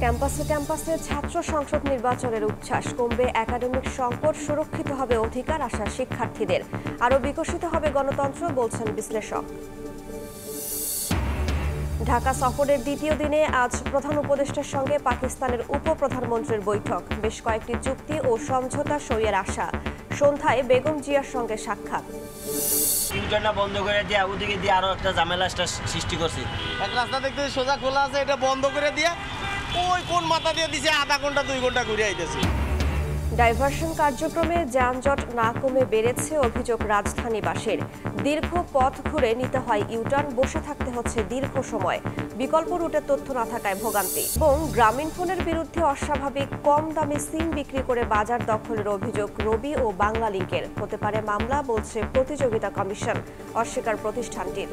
ক্যাম্পাসে ক্যাম্পাসে ছাত্র সংসদ নির্বাচনের উচ্ছ্বাস, কমবে একাডেমিক সংকট, সুরক্ষিত হবে অধিকার, আশা শিক্ষার্থীদের। আরও বিকশিত হবে গণতন্ত্র, বলছেন বিশ্লেষক। ঢাকা সফরের দ্বিতীয় দিনে আজ প্রধান উপদেষ্টার সঙ্গে পাকিস্তানের উপপ্রধানমন্ত্রীর বৈঠক। বেশ কয়েকটি চুক্তি ও সমঝোতা সইয়ের আশা। সন্ধ্যায় বেগম জিয়ার সঙ্গে সাক্ষাৎ। ইউটারটা বন্ধ করে দিয়ে ওদিকে দিয়ে আরো একটা ঝামেলা সৃষ্টি করছে। এক রাস্তা দেখতে সোজা খোলা আছে, এটা বন্ধ করে দিয়ে ওই কোন মাথা দিয়ে দিছে, আধা ঘন্টা 2 ঘন্টা ঘুরে আইতেছে। ডাইভারশন কার্যক্রমে যানজট না কমে বেড়েছে অভিযোগ রাজধানীবাসীর। দীর্ঘ পথ ঘুরে নিতে হয় ইউটার্ন, বসে থাকতে হচ্ছে দীর্ঘ সময়। বিকল্প রুটের তথ্য না থাকায় ভোগান্তি। এবং গ্রামীণফোনের বিরুদ্ধে অস্বাভাবিক কম দামে সিম বিক্রি করে বাজার দখলের অভিযোগ রবি ও বাংলালিংকের। হতে পারে মামলা, বলছে প্রতিযোগিতা কমিশন, অস্বীকার প্রতিষ্ঠানটির।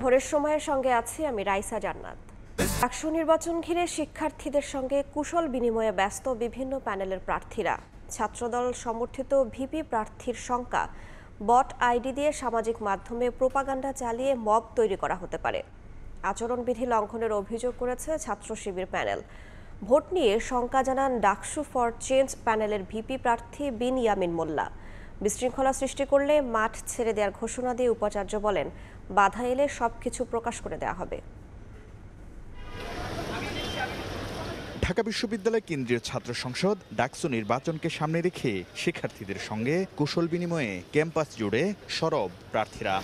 ভোরের সময়ের সঙ্গে আছি আমি রাইসা জান্নাত। ডাকসু নির্বাচন ঘিরে শিক্ষার্থীদের সঙ্গে কুশল বিনিময়ে ব্যস্ত বিভিন্ন প্যানেলের প্রার্থীরা। ছাত্রদল সমর্থিত ভিপি প্রার্থীর শঙ্কা, বট আইডি দিয়ে সামাজিক মাধ্যমে প্রোপাগান্ডা চালিয়ে মব তৈরি করা হতে পারে। আচরণবিধি লঙ্ঘনের অভিযোগ করেছে ছাত্র শিবির প্যানেল। ভোট নিয়ে শঙ্কা জানান ডাকসু ফর চেঞ্জ প্যানেলের ভিপি প্রার্থী বিন ইয়ামিন মোল্লা। বিশৃঙ্খলা সৃষ্টি করলে মাঠ ছেড়ে দেওয়ার ঘোষণা দিয়ে উপাচার্য বলেন, বাধা এলে সবকিছু প্রকাশ করে দেওয়া হবে। ঢাকা বিশ্ববিদ্যালয় কেন্দ্রীয় ছাত্র সংসদ ডাকসু নির্বাচনকে সামনে রেখে শিক্ষার্থীদের সঙ্গে কুশল বিনিময়ে ক্যাম্পাস জুড়ে সরব প্রার্থীরা।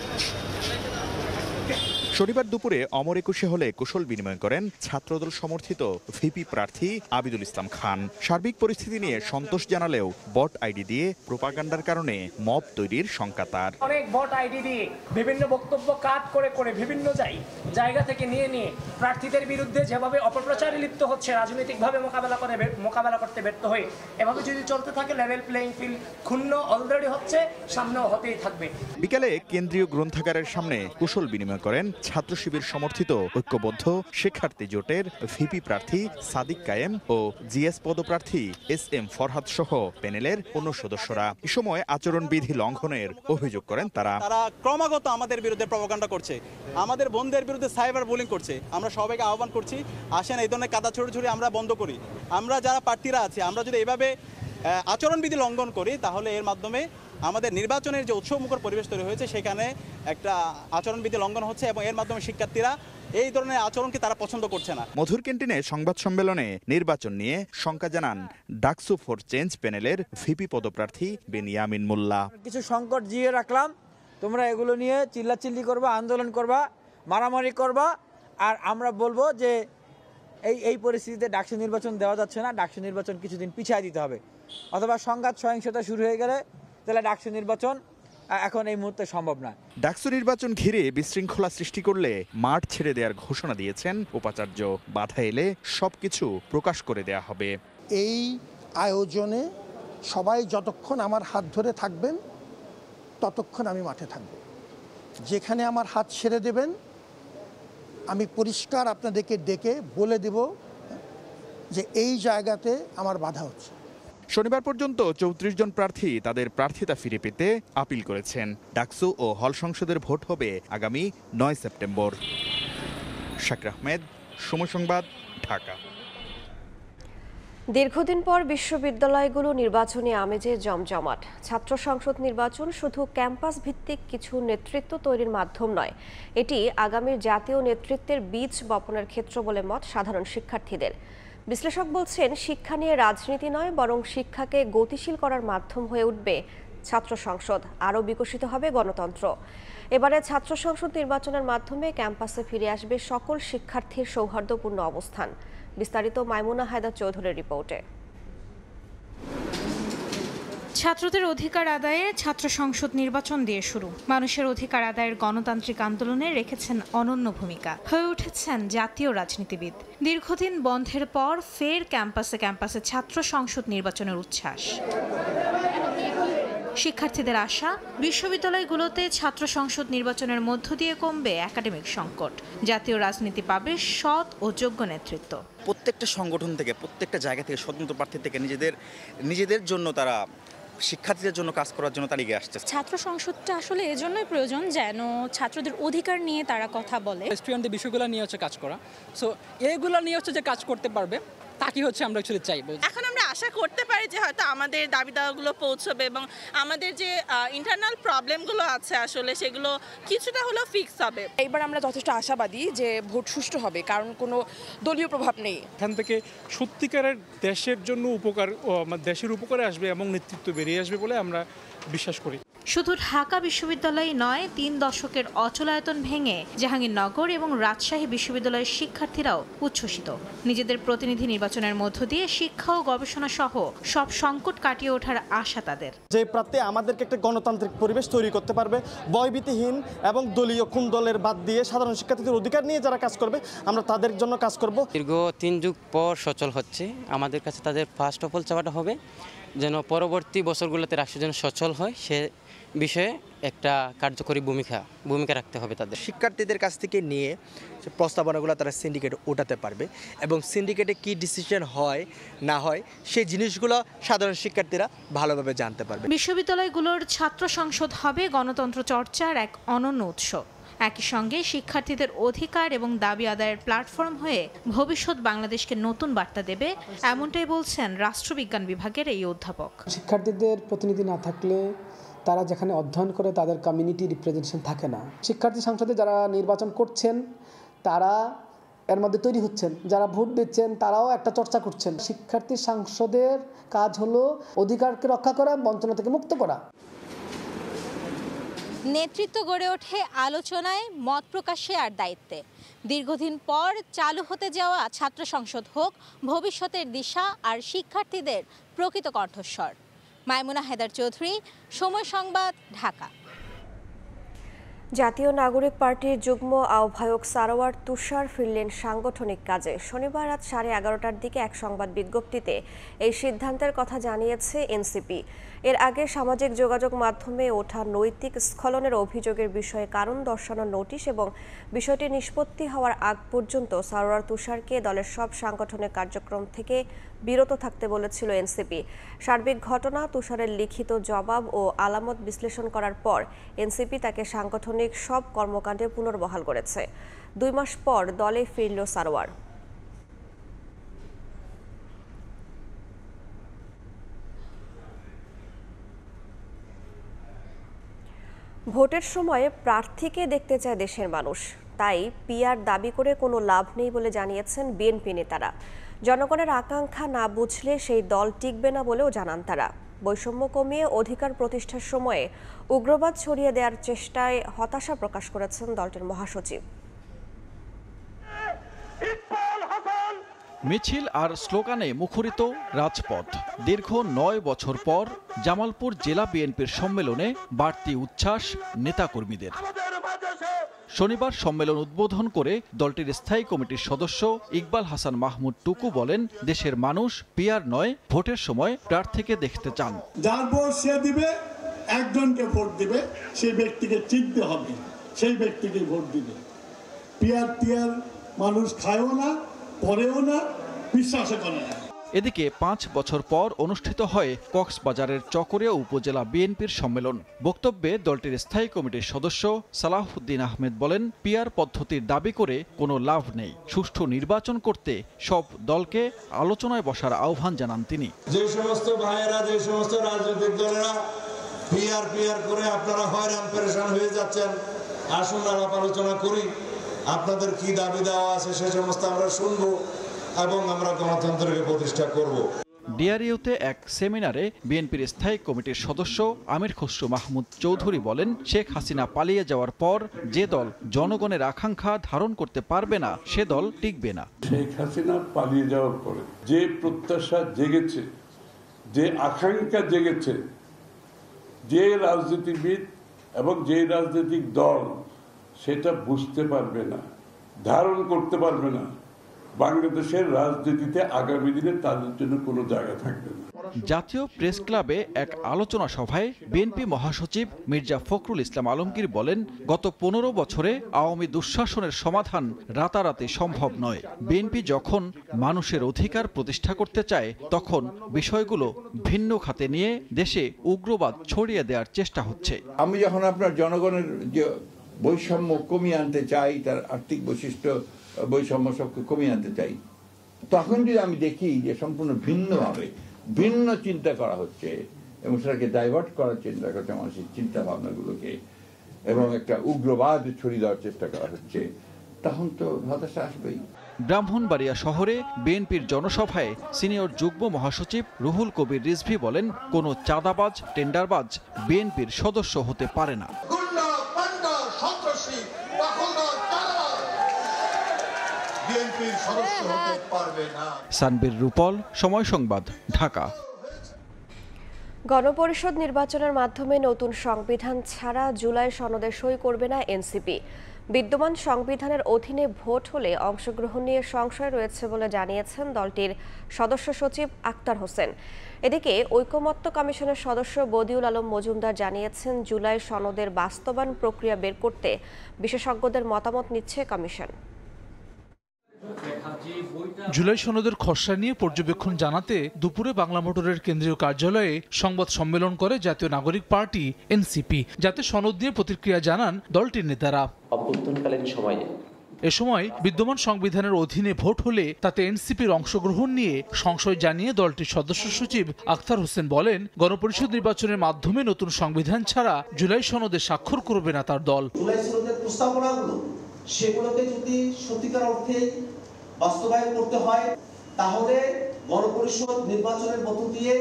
শনিবার দুপুরে অমর একুশে হলে কুশল বিনিময় করেন ছাত্রদল সমর্থিত ভিপি প্রার্থী আবিদুল ইসলাম খান। সার্বিক পরিস্থিতি নিয়ে সন্তোষ জানালেও বট আইডি দিয়ে প্রোপাগান্ডার কারণে মব তৈরির শঙ্কা তার। অনেক বট আইডি দিয়ে বিভিন্ন বক্তব্য কাট করে বিভিন্ন জায়গা থেকে নিয়ে প্রার্থীদের বিরুদ্ধে যেভাবে অপপ্রচারে লিপ্ত হচ্ছে, রাজনৈতিকভাবে মোকাবেলা করতে ব্যর্থ হয়ে এভাবে যদি চলতে থাকে লেভেল প্লেইং ফিল্ড ক্ষুণ্ণ অলরেডি হচ্ছে, সামনেও হতেই থাকবে। বিকালে কেন্দ্রীয় গ্রন্থাগারের সামনে কুশল বিনিময় করেন ছাত্র শিবির সমর্থিত ঐক্যবদ্ধ শিক্ষার্থী জোটের ভিপি প্রার্থী সাদিক কায়েম ও জিএস পদপ্রার্থী SM ফরহাদ সহ প্যানেলের অন্য সদস্যরা। এ সময় আচরণবিধি লঙ্ঘনের অভিযোগ করেন তারা ক্রমাগত আমাদের বিরুদ্ধে প্রপাগান্ডা করছে, আমাদের বোনদের বিরুদ্ধে সাইবার বুলিং করছে। আমরা সবাইকে আহ্বান করছি, আসেন এই ধরনের কাদা ছড়ি আমরা বন্ধ করি। আমরা যারা প্রার্থীরা আছি, আমরা যদি এভাবে আচরণবিধি লঙ্ঘন করি তাহলে এর মাধ্যমে আমাদের নির্বাচনের যে উৎসবমুখর পরিবেশ তৈরি হয়েছে সেখানে একটা আচরণবিধি লঙ্ঘন হচ্ছে এবং এর মাধ্যমে শিক্ষার্থীরা এই ধরনের আচরণকে তারা পছন্দ করছে না। মধুর ক্যান্টিনে সংবাদ সম্মেলনে নির্বাচন নিয়ে শঙ্কা জানান ডাকসু ফর চেঞ্জ প্যানেলের ভিপি পদপ্রার্থী বিন ইয়ামিন মোল্লা। কিছু সংকট জিয়ে রাখলাম, তোমরা এগুলো নিয়ে চিল্লাচিল্লি করবা, আন্দোলন করবা, মারামারি করবা, আর আমরা বলবো যে এই পরিস্থিতিতে ডাকসু নির্বাচন দেওয়া যাচ্ছে না, ডাকসু নির্বাচন কিছুদিন পিছিয়ে দিতে হবে। অথবা সংঘাত সহিংসতা শুরু হয়ে গেলে তাহলে ডাকসু নির্বাচন এখন এই মুহূর্তে সম্ভব না। ডাকসু নির্বাচন ঘিরে বিশৃঙ্খলা সৃষ্টি করলে মাঠ ছেড়ে দেওয়ার ঘোষণা দিয়েছেন উপাচার্য। বাধা এলে সবকিছু প্রকাশ করে দেয়া হবে। এই আয়োজনে সবাই যতক্ষণ আমার হাত ধরে থাকবেন ততক্ষণ আমি মাঠে থাকব। যেখানে আমার হাত ছেড়ে দেবেন আমি পরিষ্কার আপনাদেরকে ডেকে বলে দেব যে এই জায়গাতে আমার বাধা হচ্ছে। শনিবার পর্যন্ত 34 জন প্রার্থী তাদের প্রার্থিতা ফিরে পেতে আপিল করেছেন। ডাকসু ও হল সংসদের ভোট হবে আগামী 9 সেপ্টেম্বর। শাকির আহমেদ, সময় সংবাদ, ঢাকা। দীর্ঘদিন পর বিশ্ববিদ্যালয়গুলো নির্বাচনী আমেজে জমজমাট। ছাত্র সংসদ নির্বাচন শুধু ক্যাম্পাস ভিত্তিক কিছু নেতৃত্ব তৈরির মাধ্যম নয়, এটি আগামীর জাতীয় নেতৃত্বের বীজ বপনের ক্ষেত্র বলে মত সাধারণ শিক্ষার্থীদের। বিশ্লেষক বলছেন, শিক্ষা নিয়ে রাজনীতি নয়, বরং শিক্ষাকে গতিশীল করার মাধ্যম হয়ে উঠবে ছাত্র সংসদ। আরও বিকশিত হবে গণতন্ত্র। এবারে ছাত্র সংসদ নির্বাচনের মাধ্যমে ক্যাম্পাসে ফিরে আসবে সকল শিক্ষার্থীর সৌহার্দ্যপূর্ণ অবস্থান। বিস্তারিত মাইমুনা হায়দার চৌধুরীর রিপোর্টে। ছাত্রদের অধিকার আদায়ে ছাত্র সংসদ নির্বাচন দিয়ে শুরু। মানুষের অধিকার আদায়ের গণতান্ত্রিক আন্দোলনে রেখেছেন অনন্য ভূমিকা, হয়ে উঠেছেন জাতীয় রাজনীতিবিদ। দীর্ঘদিন বন্ধের পর ফের ক্যাম্পাসে ছাত্র সংসদ নির্বাচনের উচ্ছ্বাস। শিক্ষার্থীদের আশা, বিশ্ববিদ্যালয়গুলোতে ছাত্র সংসদ নির্বাচনের মধ্য দিয়ে কমবে একাডেমিক সংকট, জাতীয় রাজনীতি পাবে সৎ ও যোগ্য নেতৃত্ব। প্রত্যেকটা সংগঠন থেকে, প্রত্যেকটা জায়গা থেকে, স্বতন্ত্র প্রার্থী থেকে নিজেদের জন্য তারা শিক্ষার্থীদের জন্য কাজ করার জন্য তারা এগিয়ে আসছে। ছাত্র সংসদটা আসলে এজন্যই প্রয়োজন যেন ছাত্রদের অধিকার নিয়ে তারা কথা বলে। স্টুডেন্টদের বিষয়গুলো নিয়ে হচ্ছে কাজ করা, সো এইগুলো নিয়ে হচ্ছে যে কাজ করতে পারবে তাকে হচ্ছে আমরা অ্যাকচুয়ালি চাইবো। এখন আমরা আশা করতে পারি যে হয়তো আমাদের দাবি দাওয়াগুলো পৌঁছবে এবং আমাদের যে ইন্টারনাল প্রবলেমগুলো আছে আসলে সেগুলো কিছুটা হলেও ফিক্স হবে। এইবার আমরা যথেষ্ট আশাবাদী যে ভোট সুষ্ঠু হবে, কারণ কোনো দলীয় প্রভাব নেই। এখান থেকে সত্যিকারের দেশের জন্য দেশের উপকারে আসবে এবং নেতৃত্ব বেরিয়ে আসবে বলে আমরা বিশ্বাস করি। শুধু ঢাকা বিশ্ববিদ্যালয় নয়, 3 দশকের অচলায়তন ভেঙে জাহাঙ্গীরনগর এবং রাজশাহী বিশ্ববিদ্যালয়ের শিক্ষার্থীরাও উচ্ছ্বসিত। নিজেদের প্রতিনিধি নির্বাচনের মধ্য দিয়ে শিক্ষা ও গবেষণা সহ সব সংকট কাটিয়ে ওঠার আশা তাদের। যে প্রার্থী আমাদেরকে একটা গণতান্ত্রিক পরিবেশ তৈরি করতে পারবে, ভয়ভীতিহীন এবং দলীয় কোন দলের বাদ দিয়ে সাধারণ শিক্ষার্থীদের অধিকার নিয়ে যারা কাজ করবে, আমরা তাদের জন্য কাজ করব। দীর্ঘ 3 যুগ পর সচল হচ্ছে, আমাদের কাছে তাদের ফার্স্ট অফ অল চাওয়াটা হবে যেন পরবর্তী বছরগুলোতে রাষ্ট্র যেন সচল হয়, সে বিষয়ে একটা কার্যকরী ভূমিকা রাখতে হবে তাদের। শিক্ষার্থীদের কাছ থেকে নিয়ে প্রস্তাবনাগুলো তারা সিন্ডিকেটে ওঠাতে পারবে এবং সিন্ডিকেটে কি ডিসিশন হয় না হয় সেই জিনিসগুলো সাধারণ শিক্ষার্থীরা ভালোভাবে জানতে পারবে। বিশ্ববিদ্যালয়গুলোর ছাত্র সংসদ হবে গণতন্ত্র চর্চার এক অনন্য উৎস। একই সঙ্গে শিক্ষার্থীদের অধিকার এবং দাবি আদায়ের প্ল্যাটফর্ম হয়ে ভবিষ্যৎ বাংলাদেশকে নতুন বার্তা দেবে, এমনটাই বলছেন রাষ্ট্রবিজ্ঞান বিভাগের এই অধ্যাপক। শিক্ষার্থীদের প্রতিনিধি না থাকলে তারা যেখানে অধ্যয়ন করে তাদের কমিউনিটি রিপ্রেজেন্টেশন থাকে না। শিক্ষার্থী সংসদে যারা নির্বাচন করছেন তারা এর মধ্যে তৈরি হচ্ছেন, যারা ভোট দিচ্ছেন তারাও একটা চর্চা করছেন। শিক্ষার্থী সংসদের কাজ হলো অধিকারকে রক্ষা করা, বঞ্চনা থেকে মুক্ত করা। নেতৃত্ব গড়ে ওঠে আলোচনায়, মত প্রকাশে আর দায়িত্বে। দীর্ঘদিন পর চালু হতে যাওয়া ছাত্র সংসদ হোক ভবিষ্যতের দিশা আর শিক্ষার্থীদের প্রকৃত কণ্ঠস্বর। মাইমুনা হায়দার চৌধুরী, সময় সংবাদ, ঢাকা। জাতীয় নাগরিক পার্টির যুগ্ম আহ্বায়ক সারোয়ার তুষার ফিরলেন সাংগঠনিক কাজে। শনিবার রাত 11:30টার দিকে এক সংবাদ বিজ্ঞপ্তিতে এই সিদ্ধান্তের কথা জানিয়েছে এনসিপি। এর আগে সামাজিক যোগাযোগ মাধ্যমে ওঠা নৈতিক স্খলনের অভিযোগের বিষয়ে কারণ দর্শানোর নোটিশ এবং বিষয়টি নিষ্পত্তি হওয়ার আগ পর্যন্ত সারোয়ার তুষারকে দলের সব সাংগঠনিক কার্যক্রম থেকে বিরত থাকতে বলেছিল এনসিপি। সার্বিক ঘটনা, তুষারের লিখিত জবাব ও আলামত বিশ্লেষণ করার পর এনসিপি তাকে সাংগঠনিক সব কর্মকাণ্ডে পুনর্বহাল করেছে। 2 মাস পর দলে ফিরল সারোয়ার। ভোটের সময় প্রার্থীকে দেখতে চায় দেশের মানুষ, তাই পিআর দাবি করে কোনো লাভ নেই বলে জানিয়েছেন বিএনপি নেতারা। জনগণের আকাঙ্ক্ষা না বুঝলে সেই দল টিকবে না বলেও জানান তারা। বৈষম্য কমিয়ে অধিকার প্রতিষ্ঠার সময়ে উগ্রবাদ ছড়িয়ে দেওয়ার চেষ্টায় হতাশা প্রকাশ করেছেন দলটির মহাসচিব। মিছিল আর স্লোগানে মুখরিত রাজপথ। দীর্ঘ 9 বছর পর জামালপুর জেলা বিএনপির সম্মেলনে বাড়তি উচ্ছ্বাস নেতাকর্মীদের। শনিবার সম্মেলন উদ্বোধন করে দলটির স্থায়ী কমিটির সদস্য ইকবাল হাসান মাহমুদ টুকু বলেন, দেশের মানুষ পিআর নয়, ভোটের সময় প্রার্থীকে দেখতে চান। যার ভোট সে দিবে, একজনকে ভোট দিবে, সেই ব্যক্তিকে চিনতে হবে, সেই ব্যক্তিকে ভোট দিবে। পিআর মানুষ খায়ও না, পরেও না, বিশ্বাসও করে না। এদিকে 5 বছর পর অনুষ্ঠিত হয় কক্সবাজারের চকরিয়া উপজেলা বিএনপির সম্মেলন। বক্তব্যে দলটির স্থায়ী কমিটির সদস্য সালাহউদ্দিন আহমেদ বলেন, পিআর পদ্ধতির দাবি করে কোনো লাভ নেই। সুষ্ঠু নির্বাচন করতে সব দলকে আলোচনায় বসার আহ্বান জানান তিনি। যে সমস্ত ভাইয়েরা, যে সমস্ত রাজনৈতিক দলেরা পিআর করে আপনারা হয়রান পেরেশান হয়ে যাচ্ছেন, আসুন আলাপ আলোচনা করি। আপনাদের কি দাবি দেওয়া আছে সে সমস্ত আমরা শুনবো এবং আমরা গণতন্ত্রকে প্রতিষ্ঠা করব। ডিআরইউতে এক সেমিনারে বিএনপির স্থায়ী কমিটির সদস্য আমির খসরু মাহমুদ চৌধুরী বলেন, শেখ হাসিনা পালিয়ে যাওয়ার পর যে দল জনগণের আকাঙ্ক্ষা ধারণ করতে পারবে না সে দল টিকবে না। শেখ হাসিনা পালিয়ে যাওয়ার পরে যে প্রত্যাশা জেগেছে, যে আকাঙ্ক্ষা জেগেছে, যে রাজনীতিবিদ এবং যে রাজনৈতিক দল সেটা বুঝতে পারবে না, ধারণ করতে পারবে না, বাংলাদেশের রাজনীতিতে আগামী দিনে তাদের জন্য কোনো জায়গা থাকবে না। জাতীয় প্রেস ক্লাবে এক আলোচনা সভায় বিএনপি মহাসচিব মির্জা ফখরুল ইসলাম আলমগীর বলেন, গত 15 বছরে আওয়ামী দুঃশাসনের সমাধান রাতারাতি সম্ভব নয়। বিএনপি যখন মানুষের অধিকার প্রতিষ্ঠা করতে চায় তখন বিষয়গুলো ভিন্ন খাতে নিয়ে দেশে উগ্রবাদ ছড়িয়ে দেওয়ার চেষ্টা হচ্ছে। আমি যখন আপনার জনগণের যে বৈষম্য কমিয়ে আনতে চাই, তার আর্থিক বৈশিষ্ট্য বৈষম্য সবকে কমিয়ে আনতে চাই, তখন যদি আমি দেখি যে সম্পূর্ণ ভিন্নভাবে ভিন্ন চিন্তা করা হচ্ছে এবং সেটাকে ডাইভার্ট করার চিন্তা করছে মানুষের চিন্তা ভাবনাগুলোকে এবং একটা উগ্রবাদ ছড়িয়ে দেওয়ার চেষ্টা করা হচ্ছে, তখন তো হতাশা আসবেই। ব্রাহ্মণবাড়িয়া শহরে বিএনপির জনসভায় সিনিয়র যুগ্ম মহাসচিব রুহুল কবির রিজভী বলেন, কোনো চাঁদাবাজ টেন্ডারবাজ বিএনপির সদস্য হতে পারে না। সানবীর রূপল, সময় সংবাদ, ঢাকা। গণপরিষদ নির্বাচনের মাধ্যমে নতুন সংবিধান ছাড়া জুলাই সনদে সই করবে না এনসিপি। বিদ্যমান সংবিধানের অধীনে ভোট হলে অংশগ্রহণ নিয়ে সংশয় রয়েছে বলে জানিয়েছেন দলটির সদস্য সচিব আক্তার হোসেন। এদিকে ঐকমত্য কমিশনের সদস্য বদিউল আলম মজুমদার জানিয়েছেন, জুলাই সনদের বাস্তবায়ন প্রক্রিয়া বের করতে বিশেষজ্ঞদের মতামত নিচ্ছে কমিশন। জুলাই সনদের খসড়া নিয়ে পর্যবেক্ষণ জানাতে দুপুরে বাংলা মোটরের কেন্দ্রীয় কার্যালয়ে সংবাদ সম্মেলন করে জাতীয় নাগরিক পার্টি এনসিপি, যাতে সনদ নিয়ে প্রতিক্রিয়া জানান দলটির নেতারা। এ সময় বিদ্যমান সংবিধানের অধীনে ভোট হলে তাতে এনসিপির অংশগ্রহণ নিয়ে সংশয় জানিয়ে দলটির সদস্য সচিব আক্তার হোসেন বলেন, গণপরিষদ নির্বাচনের মাধ্যমে নতুন সংবিধান ছাড়া জুলাই সনদে স্বাক্ষর করবে না তার দল। সেগুলোকে যদি সত্যিকার অর্থে বাস্তবায়ন করতে হয়, তাহলে গণপরিষদ নির্বাচনের মধ্য দিয়ে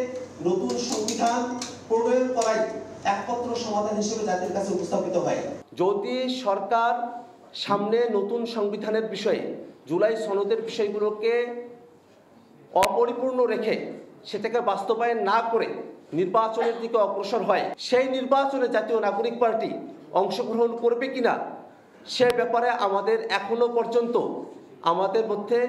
নতুন সংবিধান প্রণয়ন করাই একমাত্র সমাধান হিসেবে জাতির কাছে উপস্থাপিত হয়। যদি সরকার সামনে নতুন সংবিধানের বিষয়ে জুলাই সনদের বিষয়গুলোকে অপরিপূর্ণ রেখে সেটাকে বাস্তবায়ন না করে নির্বাচনের দিকে অগ্রসর হয়, সেই নির্বাচনে জাতীয় নাগরিক পার্টি অংশগ্রহণ করবে কিনা সে ব্যাপারে আমাদের এখনো পর্যন্ত আমাদের মধ্যে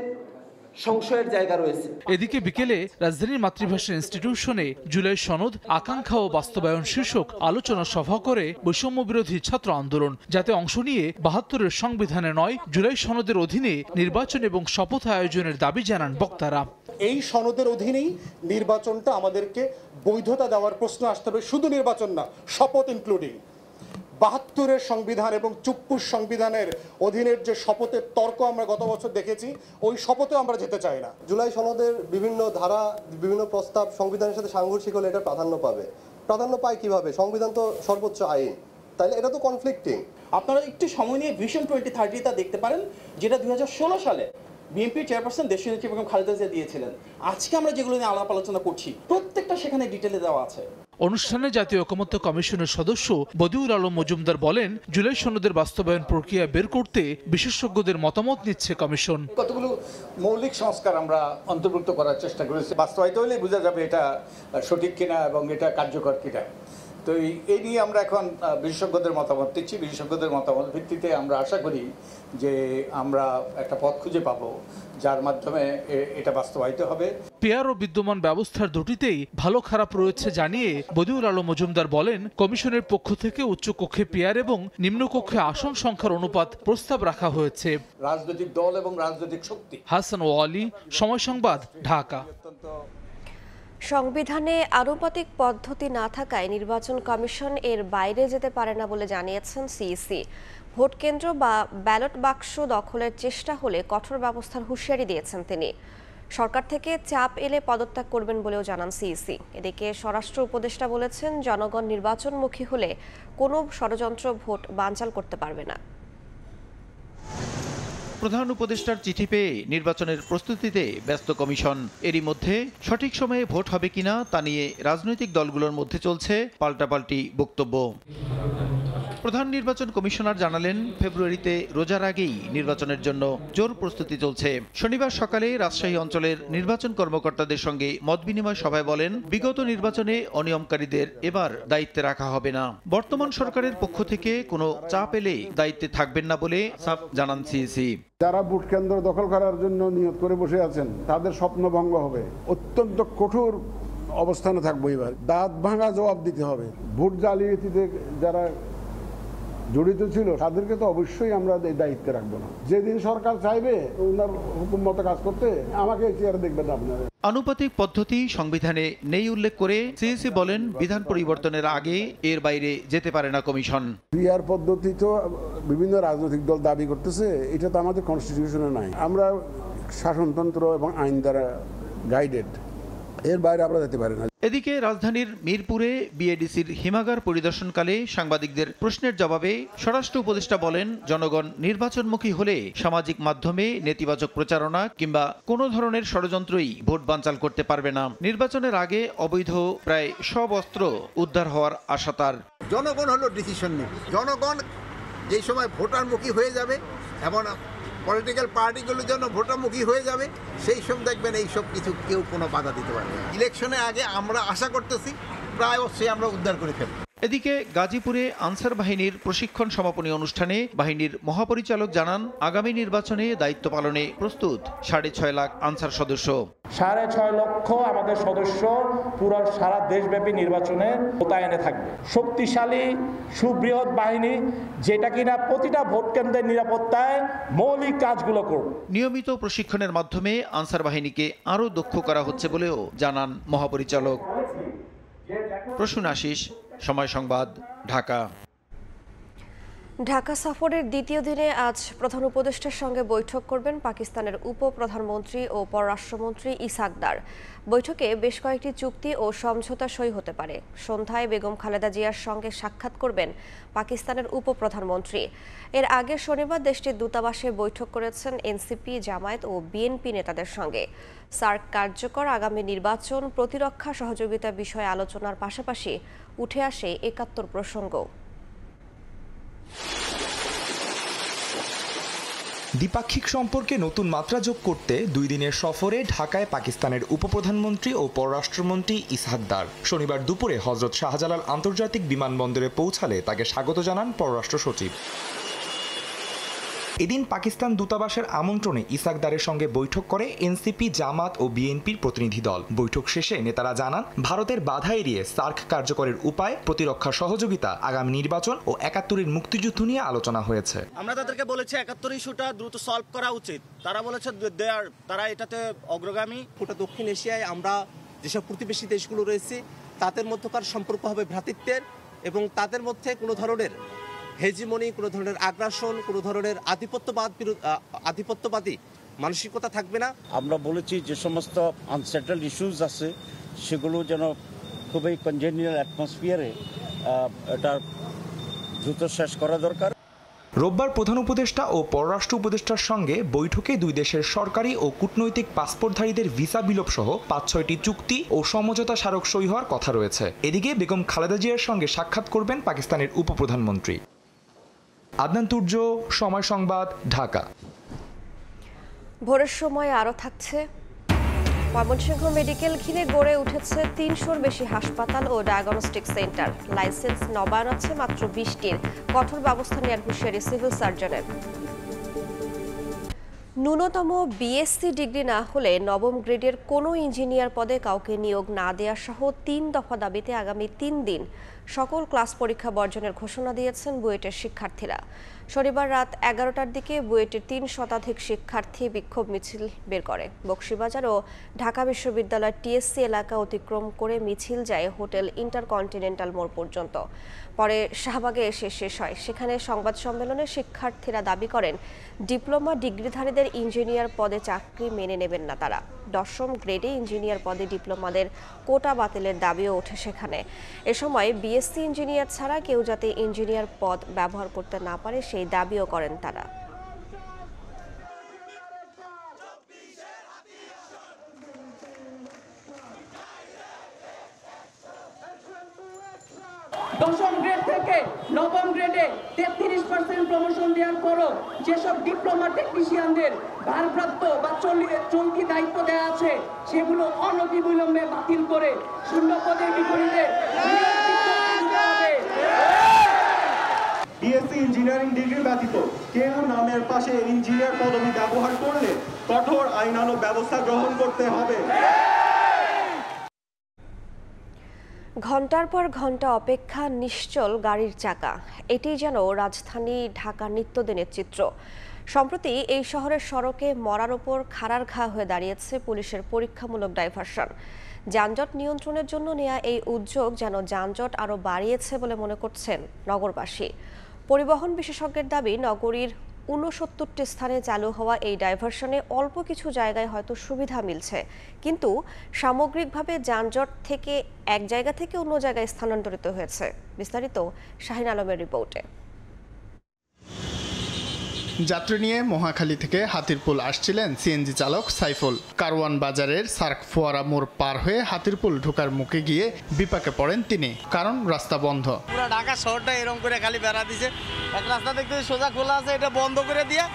সংশয়ের জায়গা রয়েছে। এদিকে বিকেলে রাজধানীর মাতৃভাষা ইনস্টিটিউশনে জুলাই সনদ আকাঙ্ক্ষা ও বাস্তবায়ন শীর্ষক আলোচনা সভা করে বৈষম্য বিরোধী ছাত্র আন্দোলন, যাতে অংশ নিয়ে ৭২-এর সংবিধানে নয় জুলাই সনদের অধীনে নির্বাচন এবং শপথ আয়োজনের দাবি জানান বক্তারা। এই সনদের অধীনেই নির্বাচনটা আমাদেরকে বৈধতা দেওয়ার প্রশ্ন আসতে হবে, শুধু নির্বাচন না, শপথ ইনক্লুডিং। ৭২-এর সংবিধান এবং ৭৪ সংবিধানের অধীনের যে শপথের তর্ক আমরা গত বছর দেখেছি, ওই শপথে আমরা যেতে চাই না। জুলাই সনদের বিভিন্ন ধারা, বিভিন্ন প্রস্তাব সংবিধানের সাথে সাংঘর্ষিক হলে এটা প্রাধান্য পাবে। প্রাধান্য পায় কিভাবে? সংবিধান তো সর্বোচ্চ আইন, তাইলে এটা তো কনফ্লিক্টিং। আপনারা একটু সময় নিয়ে ভিশন 2030টা দেখতে পারেন, যেটা 2016 সালে বিএনপি চেয়ারপারসন দেশনেত্রী বেগম খালেদা জিয়া দিয়েছিলেন। আজকে আমরা যেগুলো নিয়ে আলাপ আলোচনা করছি প্রত্যেকটা সেখানে ডিটেলে দেওয়া আছে। অনুষ্ঠানে জাতীয় ঐকমত্য কমিশনের সদস্য বদিউল আলম মজুমদার বলেন, জুলাই সনদের বাস্তবায়ন প্রক্রিয়া বের করতে বিশেষজ্ঞদের মতামত নিচ্ছে কমিশন। কতগুলো মৌলিক সংস্কার আমরা অন্তর্ভুক্ত করার চেষ্টা করেছি, বাস্তবায়িত হলে বোঝা যাবে এটা সঠিক কিনা এবং এটা কার্যকর কিনা। তো এই নিয়ে আমরা এখন বিশেষজ্ঞদের মতামত দিচ্ছি। বিশেষজ্ঞদের মতামত ভিত্তিতে আমরা আশা করি যে আমরা একটা পথ খুঁজে পাবো যার মাধ্যমে এটা বাস্তবায়িত হবে। পেয়ার ও বিদ্যমান ব্যবস্থার দুটিতেই ভালো খারাপ রয়েছে জানিয়ে বদিউল আলম মজুমদার বলেন, কমিশনের পক্ষ থেকে উচ্চ কক্ষে পেয়ার এবং নিম্ন কক্ষে আসন সংখ্যার অনুপাত প্রস্তাব রাখা হয়েছে। রাজনৈতিক দল এবং রাজনৈতিক শক্তি। হাসান ওয়ালি, সময় সংবাদ, ঢাকা। সংবিধানে আনুপাতিক পদ্ধতি না থাকায় নির্বাচন কমিশন এর বাইরে যেতে পারে না বলে জানিয়েছেন সিইসি। ভোট কেন্দ্র বা ব্যালট বাক্স দখলের চেষ্টা হলে কঠোর ব্যবস্থার হুঁশিয়ারি দিয়েছেন তিনি। সরকার থেকে চাপ এলে পদত্যাগ করবেন বলেও জানান সিইসি। এদিকে স্বরাষ্ট্র উপদেষ্টা বলেছেন, জনগণ নির্বাচনমুখী হলে কোনো ষড়যন্ত্র ভোট বানচাল করতে পারবে না। প্রধান উপদেষ্টার চিঠি পেয়ে নির্বাচনের প্রস্তুতিতে ব্যস্ত কমিশন। এরই মধ্যে সঠিক সময়ে ভোট হবে কিনা তা নিয়ে রাজনৈতিক দলগুলোর মধ্যে চলছে পাল্টাপাল্টি বক্তব্য। প্রধান নির্বাচন কমিশনার জানালেন, ফেব্রুয়ারিতে রোজার আগেই নির্বাচনের জন্য জোর প্রস্তুতি চলছে। শনিবার সকালে রাজশাহী অঞ্চলের নির্বাচন কর্মকর্তাদের সঙ্গে মতবিনিময় সভায় বলেন, বিগত নির্বাচনে অনিয়মকারীদের এবার দায়িত্বে রাখা হবে না। বর্তমান সরকারের পক্ষ থেকে কোনো চাপ এলে দায়িত্বে থাকবেন না বলে সাফ জানান সিইসি। যারা ভোট কেন্দ্র দখল করার জন্য নিয়ত করে বসে আছেন তাদের স্বপ্নভঙ্গ হবে। অত্যন্ত কঠোর অবস্থানে থাকবো। এবার দাঁত ভাঙা জবাব দিতে হবে। ভোট জালিয়াতিতে যারা জড়িত ছিল তাদেরকে তো অবশ্যই আমরা দায়িত্বে রাখবো না। যেদিন সরকার চাইবে ওনার হুকুম মতো কাজ করতে, আমাকে চেয়ারে দেখবেন আপনারা। আনুপাতিক পদ্ধতি সংবিধানে নেই উল্লেখ করে সিইসি বলেন, বিধান পরিবর্তনের আগে এর বাইরে যেতে পারে না কমিশন। পিআর পদ্ধতি তো বিভিন্ন রাজনৈতিক দল দাবি করতেছে, এটা তো আমাদের কনস্টিটিউশনে নাই। আমরা শাসনতন্ত্র এবং আইন দ্বারা গাইডেড, এর বাইরে আমরা যেতে পারি না। এদিকে রাজধানীর মিরপুরে বিএডিসির হিমাগার পরিদর্শনকালে সাংবাদিকদের প্রশ্নের জবাবে স্বরাষ্ট্র উপদেষ্টা বলেন, জনগণ নির্বাচনমুখী হলে সামাজিক মাধ্যমে নেতিবাচক প্রচারণা কিংবা কোনো ধরনের ষড়যন্ত্রই ভোট বানচাল করতে পারবে না। নির্বাচনের আগে অবৈধ প্রায় সব অস্ত্র উদ্ধার হওয়ার আশা তার। জনগণ হলো ডিসিশন নেবে। জনগণ যেই সময় ভোটারমুখী হয়ে যাবে এবং পলিটিক্যাল পার্টিগুলো যেন ভোটারমুখী হয়ে যাবে, সেই সব দেখবেন এইসব কিছু কেউ কোনো বাধা দিতে পারবে না। ইলেকশনের আগে আমরা আশা করতেছি প্রায় অবশ্যই আমরা উদ্ধার করে ফেলব। এদিকে গাজীপুরে আনসার বাহিনীর প্রশিক্ষণ সমাপনী অনুষ্ঠানে বাহিনীর মহাপরিচালক জানান, আগামী নির্বাচনে দায়িত্ব পালনে প্রস্তুত 6.5 লাখ আনসার সদস্য। 6.5 লক্ষ আমাদের সদস্য পুরো সারা দেশব্যাপী নির্বাচনে মোতায়েনে থাকবে। শক্তিশালী সুবৃহৎ বাহিনী, যেটা কিনা প্রতিটা ভোট কেন্দ্রের নিরাপত্তায় মৌলিক কাজগুলো করবে। নিয়মিত প্রশিক্ষণের মাধ্যমে আনসার বাহিনীকে আরও দক্ষ করা হচ্ছে বলেও জানান মহাপরিচালক। প্রসূন আশিস, সময় সংবাদ, ঢাকা। ঢাকা সফরের দ্বিতীয় দিনে আজ প্রধান উপদেষ্টার সঙ্গে বৈঠক করবেন পাকিস্তানের উপপ্রধানমন্ত্রী ও পররাষ্ট্রমন্ত্রী ইসহাক দার। বৈঠকে বেশ কয়েকটি চুক্তি ও সমঝোতা সই হতে পারে। সন্ধ্যায় বেগম খালেদা জিয়ার সঙ্গে সাক্ষাৎ করবেন পাকিস্তানের উপপ্রধানমন্ত্রী। এর আগে শনিবার দেশটির দূতাবাসে বৈঠক করেছেন এনসিপি, জামায়াত ও বিএনপি নেতাদের সঙ্গে। সার্ক কার্যকর আগামী নির্বাচন, প্রতিরক্ষা সহযোগিতা বিষয়ে আলোচনার পাশাপাশি উঠে আসে ৭১ প্রসঙ্গ। দ্বিপাক্ষিক সম্পর্কে নতুন মাত্রা যোগ করতে 2 দিনের সফরে ঢাকায় পাকিস্তানের উপপ্রধানমন্ত্রী ও পররাষ্ট্রমন্ত্রী ইসহাক দার। শনিবার দুপুরে হযরত শাহজালাল আন্তর্জাতিক বিমানবন্দরে পৌঁছালে তাকে স্বাগত জানান পররাষ্ট্র সচিব। এদিন পাকিস্তান দূতাবাসের আমন্ত্রণে ইসহাক দারের সঙ্গে বৈঠক করে এনসিপি, জামাত ও বিএনপির প্রতিনিধি দল। বৈঠক শেষে নেতারা জানান, ভারতের বাধা এড়িয়ে সার্ক কার্যকরের উপায়, প্রতিরক্ষা সহযোগিতা, আগামী নির্বাচন ও ৭১-এর মুক্তিযুদ্ধ নিয়ে আলোচনা হয়েছে। আমরা তাদেরকে বলেছি ৭১ ইস্যুটা দ্রুত সলভ করা উচিত। তারা বলেছে তারা এটাতে অগ্রগামী। গোটা দক্ষিণ এশিয়ায় আমরা যেসব প্রতিবেশী দেশগুলো রয়েছে তাদের মধ্যকার সম্পর্ক হবে ভ্রাতৃত্বের, এবং তাদের মধ্যে কোনো ধরনের হেজিমনি, কোনো ধরনের আগ্রাসন, কোনো ধরনের আধিপত্যবাদী মানসিকতা থাকবে না। আমরা বলেছি যে সমস্ত আনসেটেলড ইস্যুস আছে সেগুলো যেন খুবই কনজেনিয়াল অ্যাটমসফিয়ারে এটা দ্রুত শেষ করা দরকার। রোববার প্রধান উপদেষ্টা ও পররাষ্ট্র উপদেষ্টার সঙ্গে বৈঠকে 2 দেশের সরকারি ও কূটনৈতিক পাসপোর্টধারীদের ভিসা বিলোপ সহ 5-6টি চুক্তি ও সমঝোতা স্মারক সই হওয়ার কথা রয়েছে। এদিকে বেগম খালেদা জিয়ার সঙ্গে সাক্ষাৎ করবেন পাকিস্তানের উপপ্রধানমন্ত্রী। আদনান তুর্য, সময় সংবাদ, ঢাকা। ভোরের সময় আরও থাকছে, ময়মনসিংহ মেডিকেল ঘিরে গড়ে উঠেছে ৩০০-র বেশি হাসপাতাল ও ডায়াগনস্টিক সেন্টার। লাইসেন্স নবায়ন আছে মাত্র 20টির। কঠোর ব্যবস্থা নেওয়ার হুঁশিয়ারি সিভিল সার্জনের। ন্যূনতম বিএসসি ডিগ্রি না হলে নবম গ্রেডের কোনো ইঞ্জিনিয়ার পদে কাউকে নিয়োগ না দেওয়া সহ 3 দফা দাবিতে আগামী 3 দিন সকল ক্লাস পরীক্ষা বর্জনের ঘোষণা দিয়েছেন বুয়েটের শিক্ষার্থীরা। শনিবার রাত 11টার দিকে বুয়েটের 3 শতাধিক শিক্ষার্থী বিক্ষোভ মিছিল বের করে। বকশীবাজার ও ঢাকা বিশ্ববিদ্যালয়ের টিএসসি এলাকা অতিক্রম করে মিছিল যায় হোটেল ইন্টারকন্টিনেন্টাল মোড় পর্যন্ত। পরে শাহবাগে এসে শেষ হয়। সেখানে সংবাদ সম্মেলনে শিক্ষার্থীরা দাবি করেন, ডিপ্লোমা ডিগ্রিধারীদের ইঞ্জিনিয়ার পদে চাকরি মেনে নেবেন না তারা। 10ম গ্রেডে ইঞ্জিনিয়ার পদে ডিপ্লোমাদের কোটা বাতিলের দাবিও ওঠে সেখানে। এ সময় বিএসসি ইঞ্জিনিয়ার ছাড়া কেউ যাতে ইঞ্জিনিয়ার পদ ব্যবহার করতে না পারে সেই দাবিও করেন তারা। দশম গ্রেড থেকে নবম গ্রেডে 33% প্রমোশন দেওয়ার পরও যেসব ডিপ্লোমা টেকনিশিয়ানদের ভারপ্রাপ্ত বা চলতি দায়িত্ব দেওয়া আছে সেগুলো অনতিবিলম্বে বাতিল করে শূন্য পদের বিপরীতে বিএসসি ইঞ্জিনিয়ারিং ডিগ্রি ব্যতীত কেউ নামের পাশে ইঞ্জিনিয়ার পদবি ব্যবহার করলে কঠোর আইনানুগ ব্যবস্থা গ্রহণ করতে হবে। ঘন্টার পর ঘন্টা অপেক্ষা নিশ্চল গাড়ির চাকা, এটি যেন রাজধানী ঢাকার নিত্যদিনের চিত্র। সম্প্রতি এই শহরের সড়কে মরার ওপর খাড়ার ঘা হয়ে দাঁড়িয়েছে পুলিশের পরীক্ষামূলক ডাইভারশন। যানজট নিয়ন্ত্রণের জন্য নেওয়া এই উদ্যোগ যেন যানজট আরও বাড়িয়েছে বলে মনে করছেন নগরবাসী। পরিবহন বিশেষজ্ঞের দাবি, নগরীর ৬৯টি স্থানে চালু হওয়া এই ডাইভারশনে অল্প কিছু জায়গায় হয়তো সুবিধা মিলছে, কিন্তু সামগ্রিকভাবে যানজট থেকে এক জায়গা থেকে অন্য জায়গায় স্থানান্তরিত হয়েছে। বিস্তারিত শাহিন আলমের রিপোর্টে। যাত্রী নিয়ে মহাখালী থেকে হাতিরপুল আসছিলেন সিএনজি চালক সাইফুল। কারওয়ান বাজারের সার্ক ফোয়ারা মোড় পার হয়ে হাতিরপুল ঢোকার মুখে গিয়ে বিপাকে পড়েন তিনি, কারণ রাস্তা বন্ধ। পুরো ঢাকা শহরটা এরকম করে খালি বেড়া দিছে, এক রাস্তা দেখতে সোজা খোলা আছে, এটা বন্ধ করে দিয়ে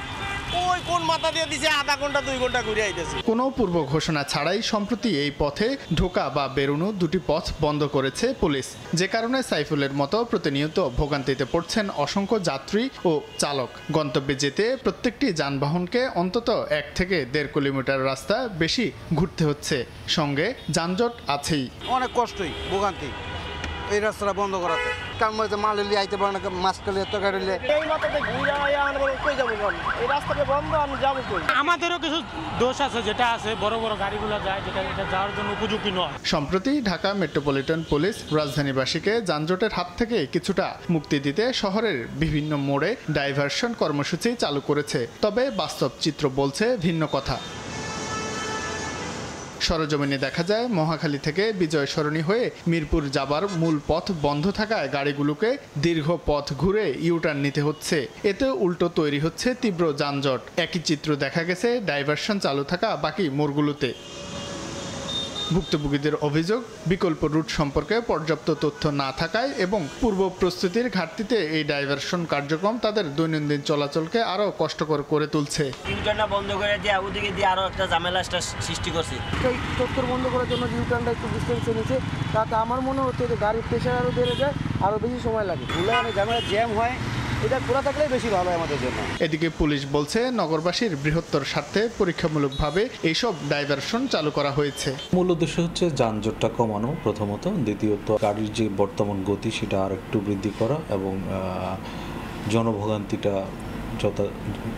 ওই কোন মাথা দিয়ে দিছে আধা ঘন্টা ২ ঘন্টা ঘুরে আইতেছে। কোনো পূর্ব ঘোষণা ছাড়াই সম্প্রতি এই পথে ঢোকা বা বেরোনো দুটি পথ বন্ধ করেছে পুলিশ, যে কারণে সাইফুলের মতো প্রতিনিয়ত ভোগান্তিতে পড়ছেন অসংখ্য যাত্রী ও চালক। গন্তব্যে যেতে প্রত্যেকটি যানবাহনকে অন্তত ১ থেকে ১.৫ কিলোমিটার রাস্তা বেশি ঘুরতে হচ্ছে, সঙ্গে যানজট আছেই। অনেক কষ্টই ভোগান্তি এই রাস্তাটা বন্ধ করাতে, কারণ মাল আইতে পারে না, মাছ কালিয়ে তরকারি এই মাথাতে ঘুরে কই যাবো, এই রাস্তাটা বন্ধ, আমি যাবো কই? আমাদেরও কিছু দোষ আছে, যেটা আছে বড় বড় গাড়িগুলো যায়, যেটা যাওয়ার জন্য উপযোগী নয়। সম্প্রতি ঢাকা মেট্রোপলিটন পুলিশ রাজধানীবাসীকে যানজটের হাত থেকে কিছুটা মুক্তি দিতে শহরের বিভিন্ন মোড়ে ডাইভারশন কর্মসূচি চালু করেছে, তবে বাস্তব চিত্র বলছে ভিন্ন কথা। সরজমিনে দেখা যায়, মহাখালী থেকে বিজয় সরণি হয়ে মিরপুর যাবার মূল পথ বন্ধ থাকায় গাড়িগুলোকে দীর্ঘ পথ ঘুরে ইউটার্ন নিতে হচ্ছে। এতে উল্টো তৈরি হচ্ছে তীব্র যানজট। একই চিত্র দেখা গেছে ডাইভারশন চালু থাকা বাকি মোড়গুলোতে। ভুক্তভোগীদের অভিযোগ, বিকল্প রুট সম্পর্কে পর্যাপ্ত তথ্য না থাকায় এবং পূর্ব প্রস্তুতির ঘাটতিতে এই ডাইভারশন কার্যক্রম তাদের দৈনন্দিন চলাচলকে আরও কষ্টকর করে তুলছে। ইউটার্নটা বন্ধ করে দিয়ে ওদিকে দিয়ে আরো একটা ঝামেলা সৃষ্টি করছে। এই চত্বর বন্ধ করার জন্য ইউটার্নটা একটু ডিস্টেন্সে নিচ্ছে, তাতে আমার মনে হচ্ছে যে গাড়ির প্রেশার আরও বেড়ে যায়, আরও বেশি সময় লাগে, অনেক ঝামেলা জ্যাম হয়, এটা খোলা থাকলেই বেশি ভালো হয় আমাদের জন্য। এদিকে পুলিশ বলছে, নগরবাসীর বৃহত্তর স্বার্থে পরীক্ষামূলকভাবে এইসব ডাইভারশন চালু করা হয়েছে। মূল উদ্দেশ্য হচ্ছে যানজটটা কমানো প্রথমত, দ্বিতীয়ত গাড়ির যে বর্তমান গতি সেটা আর একটু বৃদ্ধি করা এবং জনভোগান্তিটা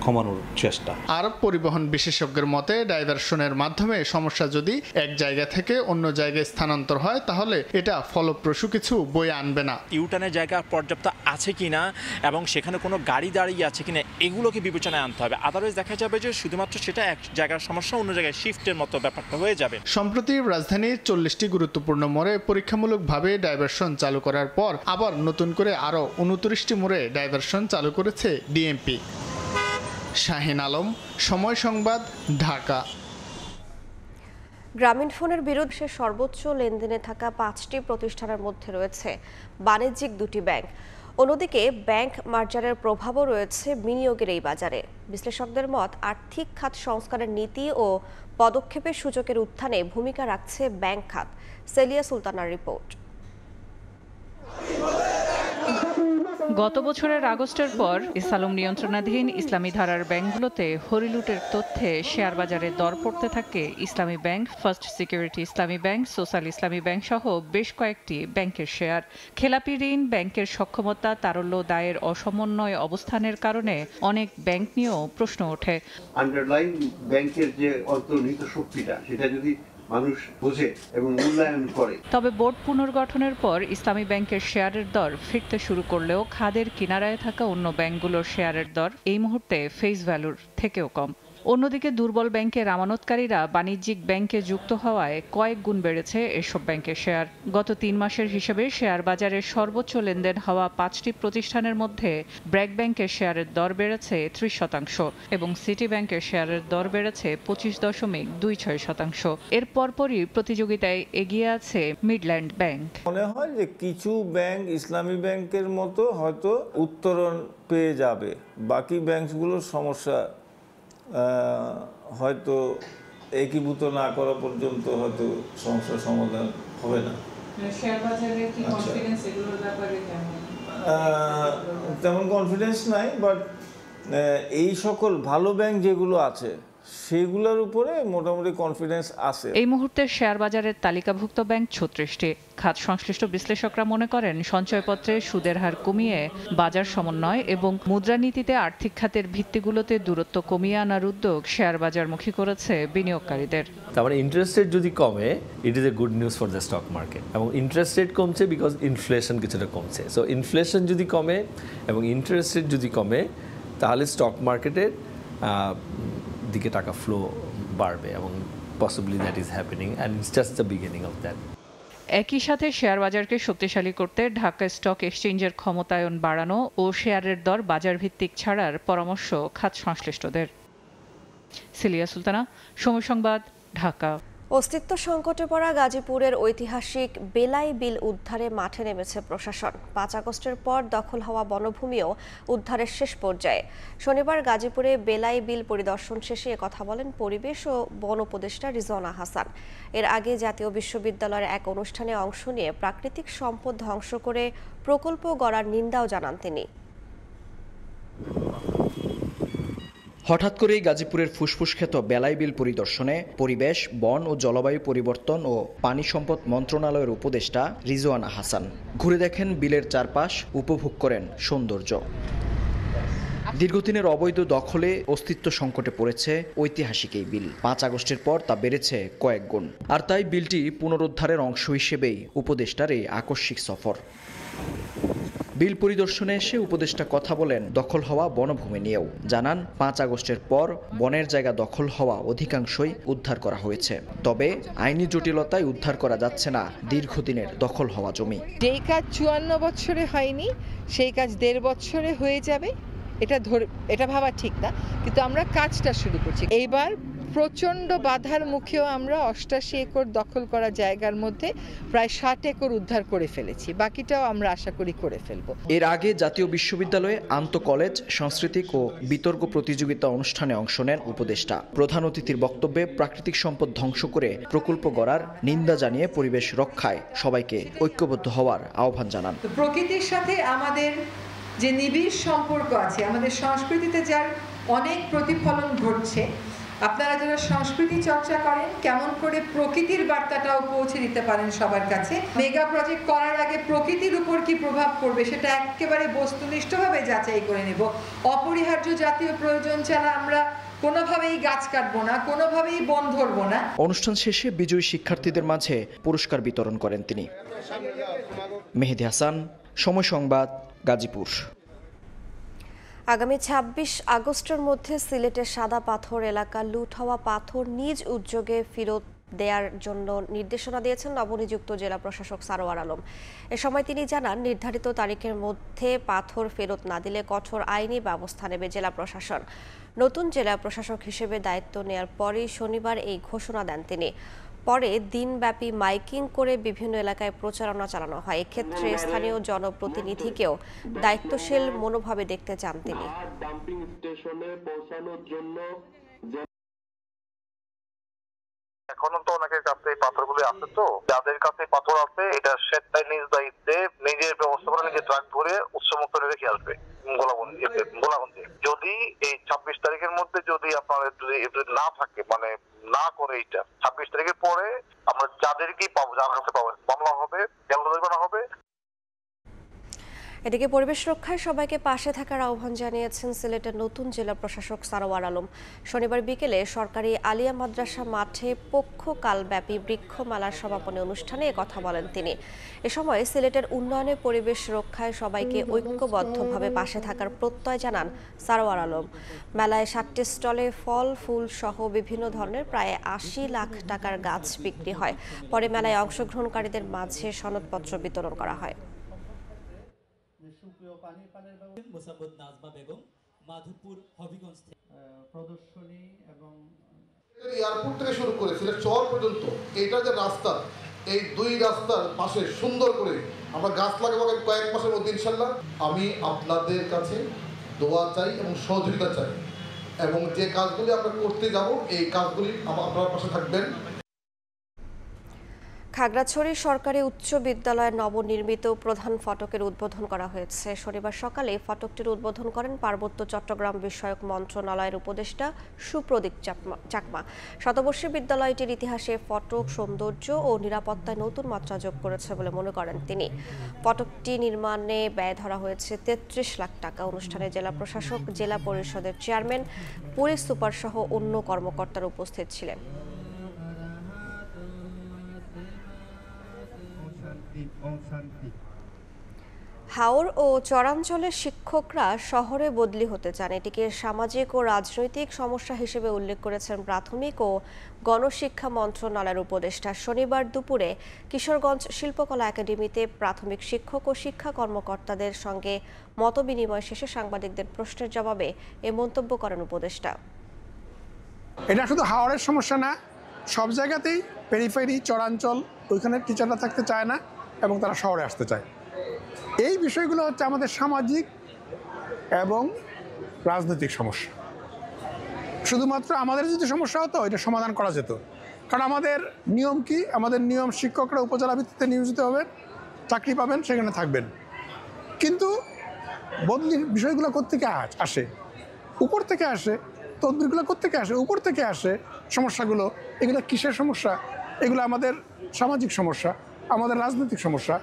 কমানোর চেষ্টা। আর পরিবহন বিশেষজ্ঞের মতে, ডাইভারশনের মাধ্যমে সমস্যা যদি এক জায়গা থেকে অন্য জায়গায় স্থানান্তর হয়, তাহলে এটা ফলপ্রসূ কিছু বয়ে আনবে না। ইউটার্নের জায়গা পর্যাপ্ত আছে কিনা এবং সেখানে কোনো গাড়ি দাঁড়িয়ে আছে কিনা এগুলোকে বিবেচনায় আনতে হবে। আদারওয়াইজ দেখা যাবে যে শুধুমাত্র সেটা এক জায়গার সমস্যা অন্য জায়গায় শিফটের মতো ব্যাপারটা হয়ে যাবে। সম্প্রতি রাজধানীর 40টি গুরুত্বপূর্ণ মোড়ে পরীক্ষামূলকভাবে ডাইভারশন চালু করার পর আবার নতুন করে আরও 29টি মোড়ে ডাইভারশন চালু করেছে ডিএমপি। শাহিন আলম, সময় সংবাদ, ঢাকা। গ্রামীণফোনের বিরুদ্ধে সর্বোচ্চ লেনদেনে থাকা 5টি প্রতিষ্ঠানের মধ্যে রয়েছে বাণিজ্যিক 2টি ব্যাংক। অন্যদিকে ব্যাংক মার্জারের প্রভাবও রয়েছে বিনিয়োগের এই বাজারে। বিশ্লেষকদের মত, আর্থিক খাত সংস্কারের নীতি ও পদক্ষেপের সূচকের উত্থানে ভূমিকা রাখছে ব্যাংক খাত। সেলিয়া সুলতানার রিপোর্ট। গত বছরের আগস্টের পর ইসলাম নিয়ন্ত্রণাধীন ইসলামী ধারার ব্যাংকগুলোতে হরিলুটের তথ্যে শেয়ার বাজারে দর পড়তে থাকে ইসলামী ব্যাংক, ফার্স্ট সিকিউরিটি ইসলামী ব্যাংক, সোশ্যাল ইসলামী ব্যাংক সহ বেশ কয়েকটি ব্যাংকের শেয়ার। খেলাপি ঋণ, ব্যাংকের সক্ষমতা, তারল্য দায়ের অসমন্বয় অবস্থানের কারণে অনেক ব্যাংক নিয়েও প্রশ্ন ওঠে। আন্ডারলাইন ব্যাংকের যে অন্তর্নিহিত শক্তিটা, সেটা যদি মানুষ বোঝে এবং মূল্যায়ন করে। তবে বোর্ড পুনর্গঠনের পর ইসলামী ব্যাংকের শেয়ারের দর ফিরতে শুরু করলেও খাদের কিনারায় থাকা অন্য ব্যাংকগুলোর শেয়ারের দর এই মুহূর্তে ফেস ভ্যালুর থেকেও কম। অন্যদিকে দুর্বল ব্যাংকের আমানতকারীরা বাণিজ্যিক ব্যাংকে যুক্ত হওয়ায় কয়েক গুণ বেড়েছে এসব ব্যাংকের শেয়ার। গত 3 মাসের হিসেবে শেয়ার বাজারে সর্বোচ্চ লেনদেন হওয়া 5টি প্রতিষ্ঠানের মধ্যে ব্র্যাক ব্যাংকের শেয়ারের দর বেড়েছে 30% এবং সিটি ব্যাংকের শেয়ারের দর বেড়েছে 25.26%। এর পরপরই প্রতিযোগিতায় এগিয়ে আছে মিডল্যান্ড ব্যাংক। মনে হয় যে কিছু ব্যাংক ইসলামী ব্যাংকের মতো হয়তো উত্তরণ পেয়ে যাবে, বাকি ব্যাংকগুলোর সমস্যা হয়তো একীভূত না করা পর্যন্ত হয়তো সমস্যার সমাধান হবে না। শেয়ার বাজারে কি কনফিডেন্স এগুলোর ব্যাপারে তেমন কনফিডেন্স নাই, বাট এই সকল ভালো ব্যাংক যেগুলো আছে সেগুলোর উপরে মোটামুটি কনফিডেন্স আছে। এই মুহূর্তে শেয়ার বাজারের তালিকাভুক্ত ব্যাংক 36টি। খাত সংশ্লিষ্ট বিশ্লেষকরা মনে করেন সঞ্চয়পত্রে সুদের হার কমিয়ে বাজার সমন্বয় এবং মুদ্রানীতিতে আর্থিক খাতের ভিত্তিগুলোতে দূরত্ব কমিয়ে আনার উদ্যোগ শেয়ার বাজারমুখী করেছে বিনিয়োগকারীদের। তার মানে ইন্টারেস্ট রেট যদি কমে, it is a good news for the stock market. এবং ইন্টারেস্ট রেট কমছে বিকজ ইনফ্লেশন কিছুটা কমছে। সো ইনফ্লেশন যদি কমে এবং ইন্টারেস্ট রেট যদি কমে, তাহলে স্টক মার্কেটের দিকে টাকা ফ্লো বাড়বে এবং possibly that is happening and it's just the beginning of that. একই সাথে শেয়ার বাজারকে শক্তিশালী করতে ঢাকা স্টক এক্সচেঞ্জের ক্ষমতায়ন বাড়ানো ও শেয়ারের দর বাজার ভিত্তিক ছাড়ার পরামর্শ খাত সংশ্লিষ্টদের। সিলিয়া সুলতানা, সময় সংবাদ, ঢাকা। অস্তিত্ব সংকটে পড়া গাজীপুরের ঐতিহাসিক বেলাই বিল উদ্ধারে মাঠে নেমেছে প্রশাসন। 5 আগস্টের পর দখল হওয়া বনভূমিও উদ্ধারের শেষ পর্যায়ে। শনিবার গাজীপুরে বেলাই বিল পরিদর্শন শেষে কথা বলেন পরিবেশ ও বন উপদেষ্টা রিজওয়ানা হাসান। এর আগে জাতীয় বিশ্ববিদ্যালয়ের এক অনুষ্ঠানে অংশ নিয়ে প্রাকৃতিক সম্পদ ধ্বংস করে প্রকল্প গড়ার নিন্দাও জানান তিনি। হঠাৎ করেই গাজীপুরের ফুসফুস খ্যাত বেলাই বিল পরিদর্শনে পরিবেশ, বন ও জলবায়ু পরিবর্তন ও পানি সম্পদ মন্ত্রণালয়ের উপদেষ্টা রিজওয়ানা হাসান। ঘুরে দেখেন বিলের চারপাশ, উপভোগ করেন সৌন্দর্য। দীর্ঘদিনের অবৈধ দখলে অস্তিত্ব সংকটে পড়েছে ঐতিহাসিক এই বিল। 5 আগস্টের পর তা বেড়েছে কয়েক গুণ। আর তাই বিলটি পুনরুদ্ধারের অংশ হিসেবেই উপদেষ্টার এই আকস্মিক সফর। বিল পরিদর্শনে এসে উপদেষ্টা কথা বলেন দখল হওয়া বনভূমি নিয়েও। জানান 5 আগস্টের পর বনের জায়গা দখল হওয়া অধিকাংশই উদ্ধার করা হয়েছে, তবে আইনি জটিলতায় উদ্ধার করা যাচ্ছে না দীর্ঘদিনের দখল হওয়া জমি। যেই কাজ 54 বছরে হয়নি সেই কাজ 1.5 বছরে হয়ে যাবে, এটা ভাবা ঠিক না, কিন্তু আমরা কাজটা শুরু করছি। এইবার প্রচণ্ড বাধার মুখেও আমরা 88 একর দখল করা জায়গার মধ্যে প্রায় 60 একর উদ্ধার করে ফেলেছি, বাকিটাও আমরা আশা করি করে ফেলব। এর আগে জাতীয় বিশ্ববিদ্যালয়ে আন্তঃ কলেজ সাংস্কৃতিক ও বিতর্ক প্রতিযোগিতা অনুষ্ঠানে অংশ নেন উপদেষ্টা। প্রধান অতিথির বক্তব্যে প্রাকৃতিক সম্পদ ধ্বংস করে প্রকল্প গড়ার নিন্দা জানিয়ে পরিবেশ রক্ষায় সবাইকে ঐক্যবদ্ধ হওয়ার আহ্বান জানান। প্রকৃতির সাথে আমাদের যে নিবিড় সম্পর্ক আছে, আমাদের সংস্কৃতিতে যার অনেক প্রতিফলন ঘটছে, আপনারা যারা সংস্কৃতি চর্চা করেন কেমন করে প্রকৃতির বার্তাটাও পৌঁছে দিতে পারেন সবার কাছে। মেগা প্রজেক্ট করার আগে প্রকৃতির উপর কি প্রভাব পড়বে সেটা একেবারে বস্তুনিষ্ঠভাবে যাচাই করে নেব। অপরিহার্য জাতীয় প্রয়োজন ছাড়া আমরা কোনোভাবেই গাছ কাটবো না, কোনোভাবেই বন ধরবো না। অনুষ্ঠান শেষে বিজয়ী শিক্ষার্থীদের মাঝে পুরস্কার বিতরণ করেন তিনি। মেহেদী হাসান, সময় সংবাদ, গাজীপুর। আগামী 26 আগস্টের মধ্যে সিলেটের সাদা পাথর এলাকা লুট হওয়া পাথর নিজ উদ্যোগে ফেরত দেওয়ার জন্য নির্দেশনা দিয়েছেন নবনিযুক্ত জেলা প্রশাসক সারোয়ার আলম। এ সময় তিনি জানান, নির্ধারিত তারিখের মধ্যে পাথর ফেরত না দিলে কঠোর আইনি ব্যবস্থা নেবে জেলা প্রশাসন। নতুন জেলা প্রশাসক হিসেবে দায়িত্ব নেয়ার পরই শনিবার এই ঘোষণা দেন তিনি। পরে দিনব্যাপী মাইকিং করে বিভিন্ন এলাকায় প্রচারণা চালানো হয়। এক্ষেত্রে স্থানীয় জনপ্রতিনিধিকেও দায়িত্বশীল মনোভাবে দেখতে চান তিনি। এখনো তো অনেকের কাছে এই পাথরগুলো আছে, তো যাদের কাছে পাথর আছে এটা সেটাই নিজ দায়িত্বে নিজের ব্যবস্থা করে নিজে ট্রাক ভরে উৎসমুক্ত রেখে আসবে গোলাগঞ্জে। যদি এই 26 তারিখের মধ্যে যদি আপনার যদি না থাকে, মানে না করে এইটা 26 তারিখের পরে আমরা যাদেরকেই পাবো, যার কাছে পাবো, মামলা হবে, জেলহাজত করা হবে। এদিকে পরিবেশ রক্ষায় সবাইকে পাশে থাকার আহ্বান জানিয়েছেন সিলেটের নতুন জেলা প্রশাসক সারোয়ার আলম। শনিবার বিকেলে সরকারি আলিয়া মাদ্রাসা মাঠে পক্ষকালব্যাপী বৃক্ষমেলার সমাপনী অনুষ্ঠানে কথা বলেন তিনি। এ সময় সিলেটের উন্নয়নে পরিবেশ রক্ষায় সবাইকে ঐক্যবদ্ধভাবে পাশে থাকার প্রত্যয় জানান সারোয়ার আলম। মেলায় 7টি স্টলে ফল ফুল সহ বিভিন্ন ধরনের প্রায় 80 লাখ টাকার গাছ বিক্রি হয়। পরে মেলায় অংশগ্রহণকারীদের মাঝে সনদপত্র বিতরণ করা হয়। এয়ারপোর্ট থেকে শুরু করে সিলেট শহর পর্যন্ত এইটা যে রাস্তা, এই 2 রাস্তার পাশে সুন্দর করে আমরা গাছ লাগাবো কয়েক মাসের মধ্যে ইনশাল্লাহ। আমি আপনাদের কাছে দোয়া চাই এবং সহযোগিতা চাই, এবং যে কাজগুলি আমরা করতে যাব এই কাজগুলি আপনার পাশে থাকবেন। খাগড়াছড়ি সরকারি উচ্চ বিদ্যালয়ের নবনির্মিত প্রধান ফটকের উদ্বোধন করা হয়েছে। শনিবার সকালে ফটকটির উদ্বোধন করেন পার্বত্য চট্টগ্রাম বিষয়ক মন্ত্রণালয়ের উপদেষ্টা সুপ্রদীপ চাকমা। শতবর্ষী বিদ্যালয়টির ইতিহাসে ফটক সৌন্দর্য ও নিরাপত্তায় নতুন মাত্রা যোগ করেছে বলে মনে করেন তিনি। ফটকটি নির্মাণে ব্যয় ধরা হয়েছে 33 লাখ টাকা। অনুষ্ঠানে জেলা প্রশাসক, জেলা পরিষদের চেয়ারম্যান, পুলিশ সুপার সহ অন্য কর্মকর্তারা উপস্থিত ছিলেন। হাওর ও চরাঞ্চলের শিক্ষকরা শহরে বদলি হতে চান, এটিকে সামাজিক ও রাজনৈতিক সমস্যা হিসেবে উল্লেখ করেছেন প্রাথমিক ও গণশিক্ষা মন্ত্রণালয়ের উপদেষ্টা। শনিবার দুপুরে কিশোরগঞ্জ শিল্পকলা একাডেমিতে প্রাথমিক শিক্ষক ও শিক্ষা কর্মকর্তাদের সঙ্গে মতবিনিময় শেষে সাংবাদিকদের প্রশ্নের জবাবে এ মন্তব্য করেন উপদেষ্টা। এটা শুধু হাওরের সমস্যা না, সব জায়গাতেই পেরিফেরি চরাঞ্চল ওইখানে টিচাররা থাকতে চায় না এবং তারা শহরে আসতে চায়। এই বিষয়গুলো হচ্ছে আমাদের সামাজিক এবং রাজনৈতিক সমস্যা। শুধুমাত্র আমাদের যদি সমস্যা হতো এটা সমাধান করা যেত, কারণ আমাদের নিয়ম কি? আমাদের নিয়ম শিক্ষকরা উপজেলা ভিত্তিতে নিয়োজিত হবেন, চাকরি পাবেন, সেখানে থাকবেন। কিন্তু বদলির বিষয়গুলো কোত্থেকে আসে? উপর থেকে আসে। তদবিরগুলো কোত্থেকে আসে? উপর থেকে আসে। সমস্যাগুলো এগুলো কিসের সমস্যা? এগুলো আমাদের সামাজিক সমস্যা, আমাদের রাজনৈতিক সমস্যা।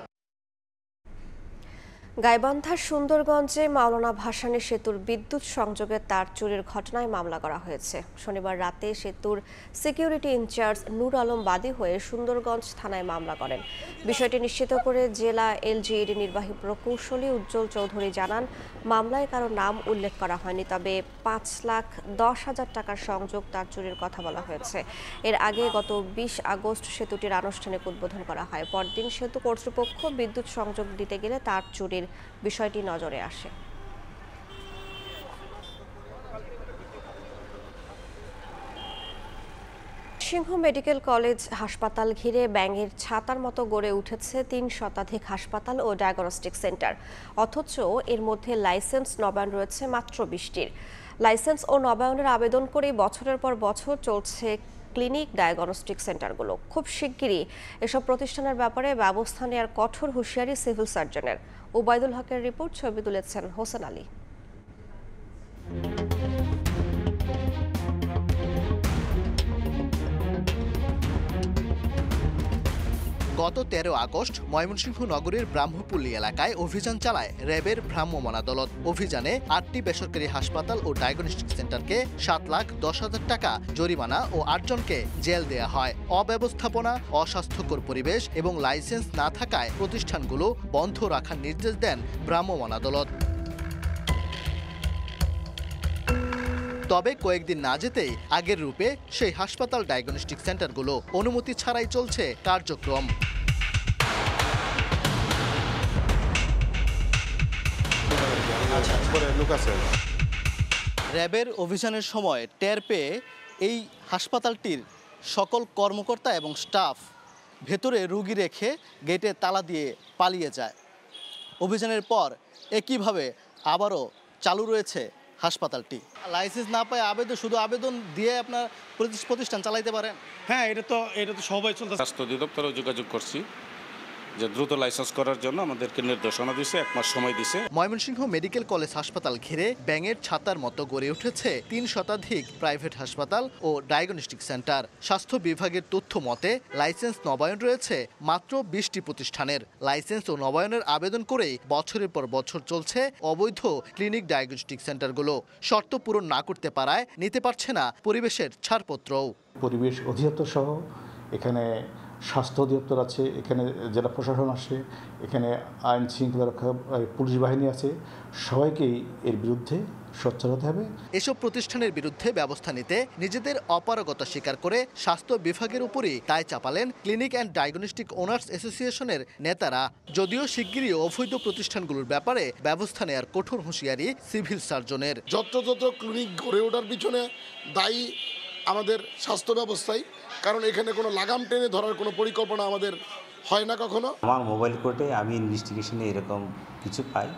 গাইবান্ধার সুন্দরগঞ্জে মাওলানা ভাসানী সেতুর বিদ্যুৎ সংযোগের তার চুরির ঘটনায় মামলা করা হয়েছে। শনিবার রাতে সেতুর সিকিউরিটি ইনচার্জ নূর আলম বাদী হয়ে সুন্দরগঞ্জ থানায় মামলা করেন। বিষয়টি নিশ্চিত করে জেলা এলজিইডি নির্বাহী প্রকৌশলী উজ্জ্বল চৌধুরী জানান, মামলায় কারো নাম উল্লেখ করা হয়নি, তবে 5,10,000 টাকার সংযোগ তার চুরির কথা বলা হয়েছে। এর আগে গত 20 আগস্ট সেতুটির আনুষ্ঠানিক উদ্বোধন করা হয়। পরদিন সেতু কর্তৃপক্ষ বিদ্যুৎ সংযোগ দিতে গেলে তার চুরির বিষয়টি নজরে আসে। সিংহ মেডিকেল কলেজ হাসপাতাল ঘিরে ব্যাঙের ছাতার মতো গড়ে উঠেছে 3 শতাধিক হাসপাতাল ও ডায়াগনস্টিক সেন্টার, অথচ এর মধ্যে লাইসেন্স নবায়ন রয়েছে মাত্র 20টির। লাইসেন্স ও নবায়নের আবেদন করে বছরের পর বছর চলছে ক্লিনিক ডায়াগনস্টিক সেন্টারগুলো। খুব শিগগিরই এসব প্রতিষ্ঠানের ব্যাপারে ব্যবস্থা নেওয়ার কঠোর হুঁশিয়ারি সিভিল সার্জনের। ওবায়দুল হকের রিপোর্ট, ছবি তুলেছেন হোসেন আলী। গত 13 আগস্ট ময়মনসিংহ নগরীর ব্রাহ্মপল্লী এলাকায় অভিযান চালায় র্যাবের ভ্রাম্যমাণ আদালত। অভিযানে 8টি বেসরকারি হাসপাতাল ও ডায়াগনস্টিক সেন্টারকে 7,10,000 টাকা জরিমানা ও 8 জনকে জেল দেয়া হয়। অব্যবস্থাপনা, অস্বাস্থ্যকর পরিবেশ এবং লাইসেন্স না থাকায় প্রতিষ্ঠানগুলো বন্ধ রাখার নির্দেশ দেন ভ্রাম্যমাণ আদালত। তবে কয়েকদিন না যেতেই আগের রূপে সেই হাসপাতাল ডায়াগনস্টিক সেন্টারগুলো অনুমতি ছাড়াই চলছে কার্যক্রম। র্যাবের অভিযানের সময় টের পেয়ে এই হাসপাতালটির সকল কর্মকর্তা এবং স্টাফ ভেতরে রোগী রেখে গেটে তালা দিয়ে পালিয়ে যায়। অভিযানের পর একইভাবে আবারও চালু রয়েছে হাসপাতালটি। লাইসেন্স না পায় শুধু আবেদন দিয়ে আপনার প্রতিষ্ঠান চালাইতে পারেন? হ্যাঁ, এটা তো সবাই চলতে। স্বাস্থ্য অধিদপ্তরেও যোগাযোগ করছি, যে দ্রুত লাইসেন্স করার জন্য আমাদেরকে নির্দেশনা দিয়েছে, 1 মাস সময় দিয়েছে। ময়মনসিংহ মেডিকেল কলেজ হাসপাতাল ঘিরে ব্যাঙের ছাতার মতো গড়ে উঠেছে 3 শতাধিক প্রাইভেট হাসপাতাল ও ডায়াগনস্টিক সেন্টার। স্বাস্থ্য বিভাগের তথ্য মতে লাইসেন্স নবায়ন রয়েছে মাত্র 20টি প্রতিষ্ঠানের। লাইসেন্স ও নবায়নের আবেদন করেই বছরের পর বছর চলছে অবৈধ ক্লিনিক ডায়াগনস্টিক সেন্টারগুলো। শর্ত পূরণ না করতে পারায় নিতে পারছে না পরিবেশের ছাড়পত্রও। পরিবেশ অধিদপ্তর সহ এখানে স্বাস্থ্য অধিদপ্তর আছে, এখানে জেলা প্রশাসন আছে, এখানে আইন শৃঙ্খলা রক্ষা পুলিশ বাহিনী আছে, সবাইকেই এর বিরুদ্ধে সোচ্চার হতে হবে। এসব প্রতিষ্ঠানের বিরুদ্ধে ব্যবস্থা নিতে নিজেদের অপারগতা স্বীকার করে স্বাস্থ্য বিভাগের উপরই দায় চাপালেন ক্লিনিক অ্যান্ড ডায়াগনস্টিক ওনার্স অ্যাসোসিয়েশনের নেতারা। যদিও শিগগিরই অবৈধ প্রতিষ্ঠানগুলোর ব্যাপারে ব্যবস্থা নেওয়ার কঠোর হুঁশিয়ারি সিভিল সার্জনের। যত্রতত্র ক্লিনিক গড়ে ওঠার পিছনে দায়ী আমাদের স্বাস্থ্য ব্যবস্থায়, কারণ এখানে কোনো লাগাম টেনে ধরার কোনো পরিকল্পনা আমাদের হয় না কখনো। আমার মোবাইল কোর্টে আমি ইনভেস্টিগেশনে এরকম কিছু পাই,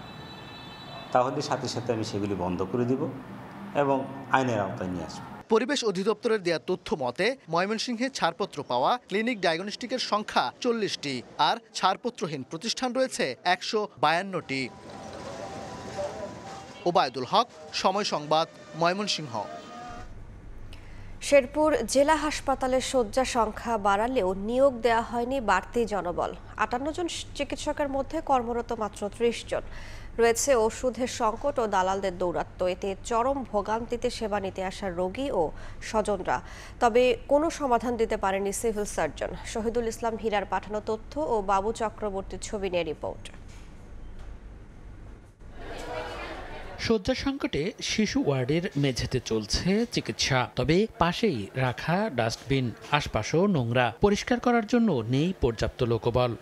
তাহলে সাথে সাথে আমি সেগুলি বন্ধ করে দিব এবং আইনের আওতায় নিয়ে আসবো। পরিবেশ অধিদপ্তরের দেওয়া তথ্য মতে ময়মনসিংহে ছাড়পত্র পাওয়া ক্লিনিক ডায়াগনস্টিকের সংখ্যা 40টি আর ছাড়পত্রহীন প্রতিষ্ঠান রয়েছে 152টি। ওবায়দুল হক, সময় সংবাদ, ময়মনসিংহ। শেরপুর জেলা হাসপাতালের শয্যা সংখ্যা বাড়ালেও নিয়োগ দেওয়া হয়নি বাড়তি জনবল। 58 জন চিকিৎসকের মধ্যে কর্মরত মাত্র 30 জন। রয়েছে ওষুধের সংকট ও দালালদের দৌরাত্ম্য। এতে চরম ভোগান্তিতে সেবা নিতে আসা রোগী ও স্বজনরা। তবে কোনো সমাধান দিতে পারেনি সিভিল সার্জন। শহীদুল ইসলাম হীরার পাঠানো তথ্য ও বাবু চক্রবর্তীর ছবি নিয়ে রিপোর্ট। শয্যা সংকটে শিশু ওয়ার্ডের মেঝেতে চলছে চিকিৎসা, তবে পাশেই রাখা ডাস্টবিন, আশপাশও নোংরা। পরিষ্কার করার জন্য নেই পর্যাপ্ত লোকবল।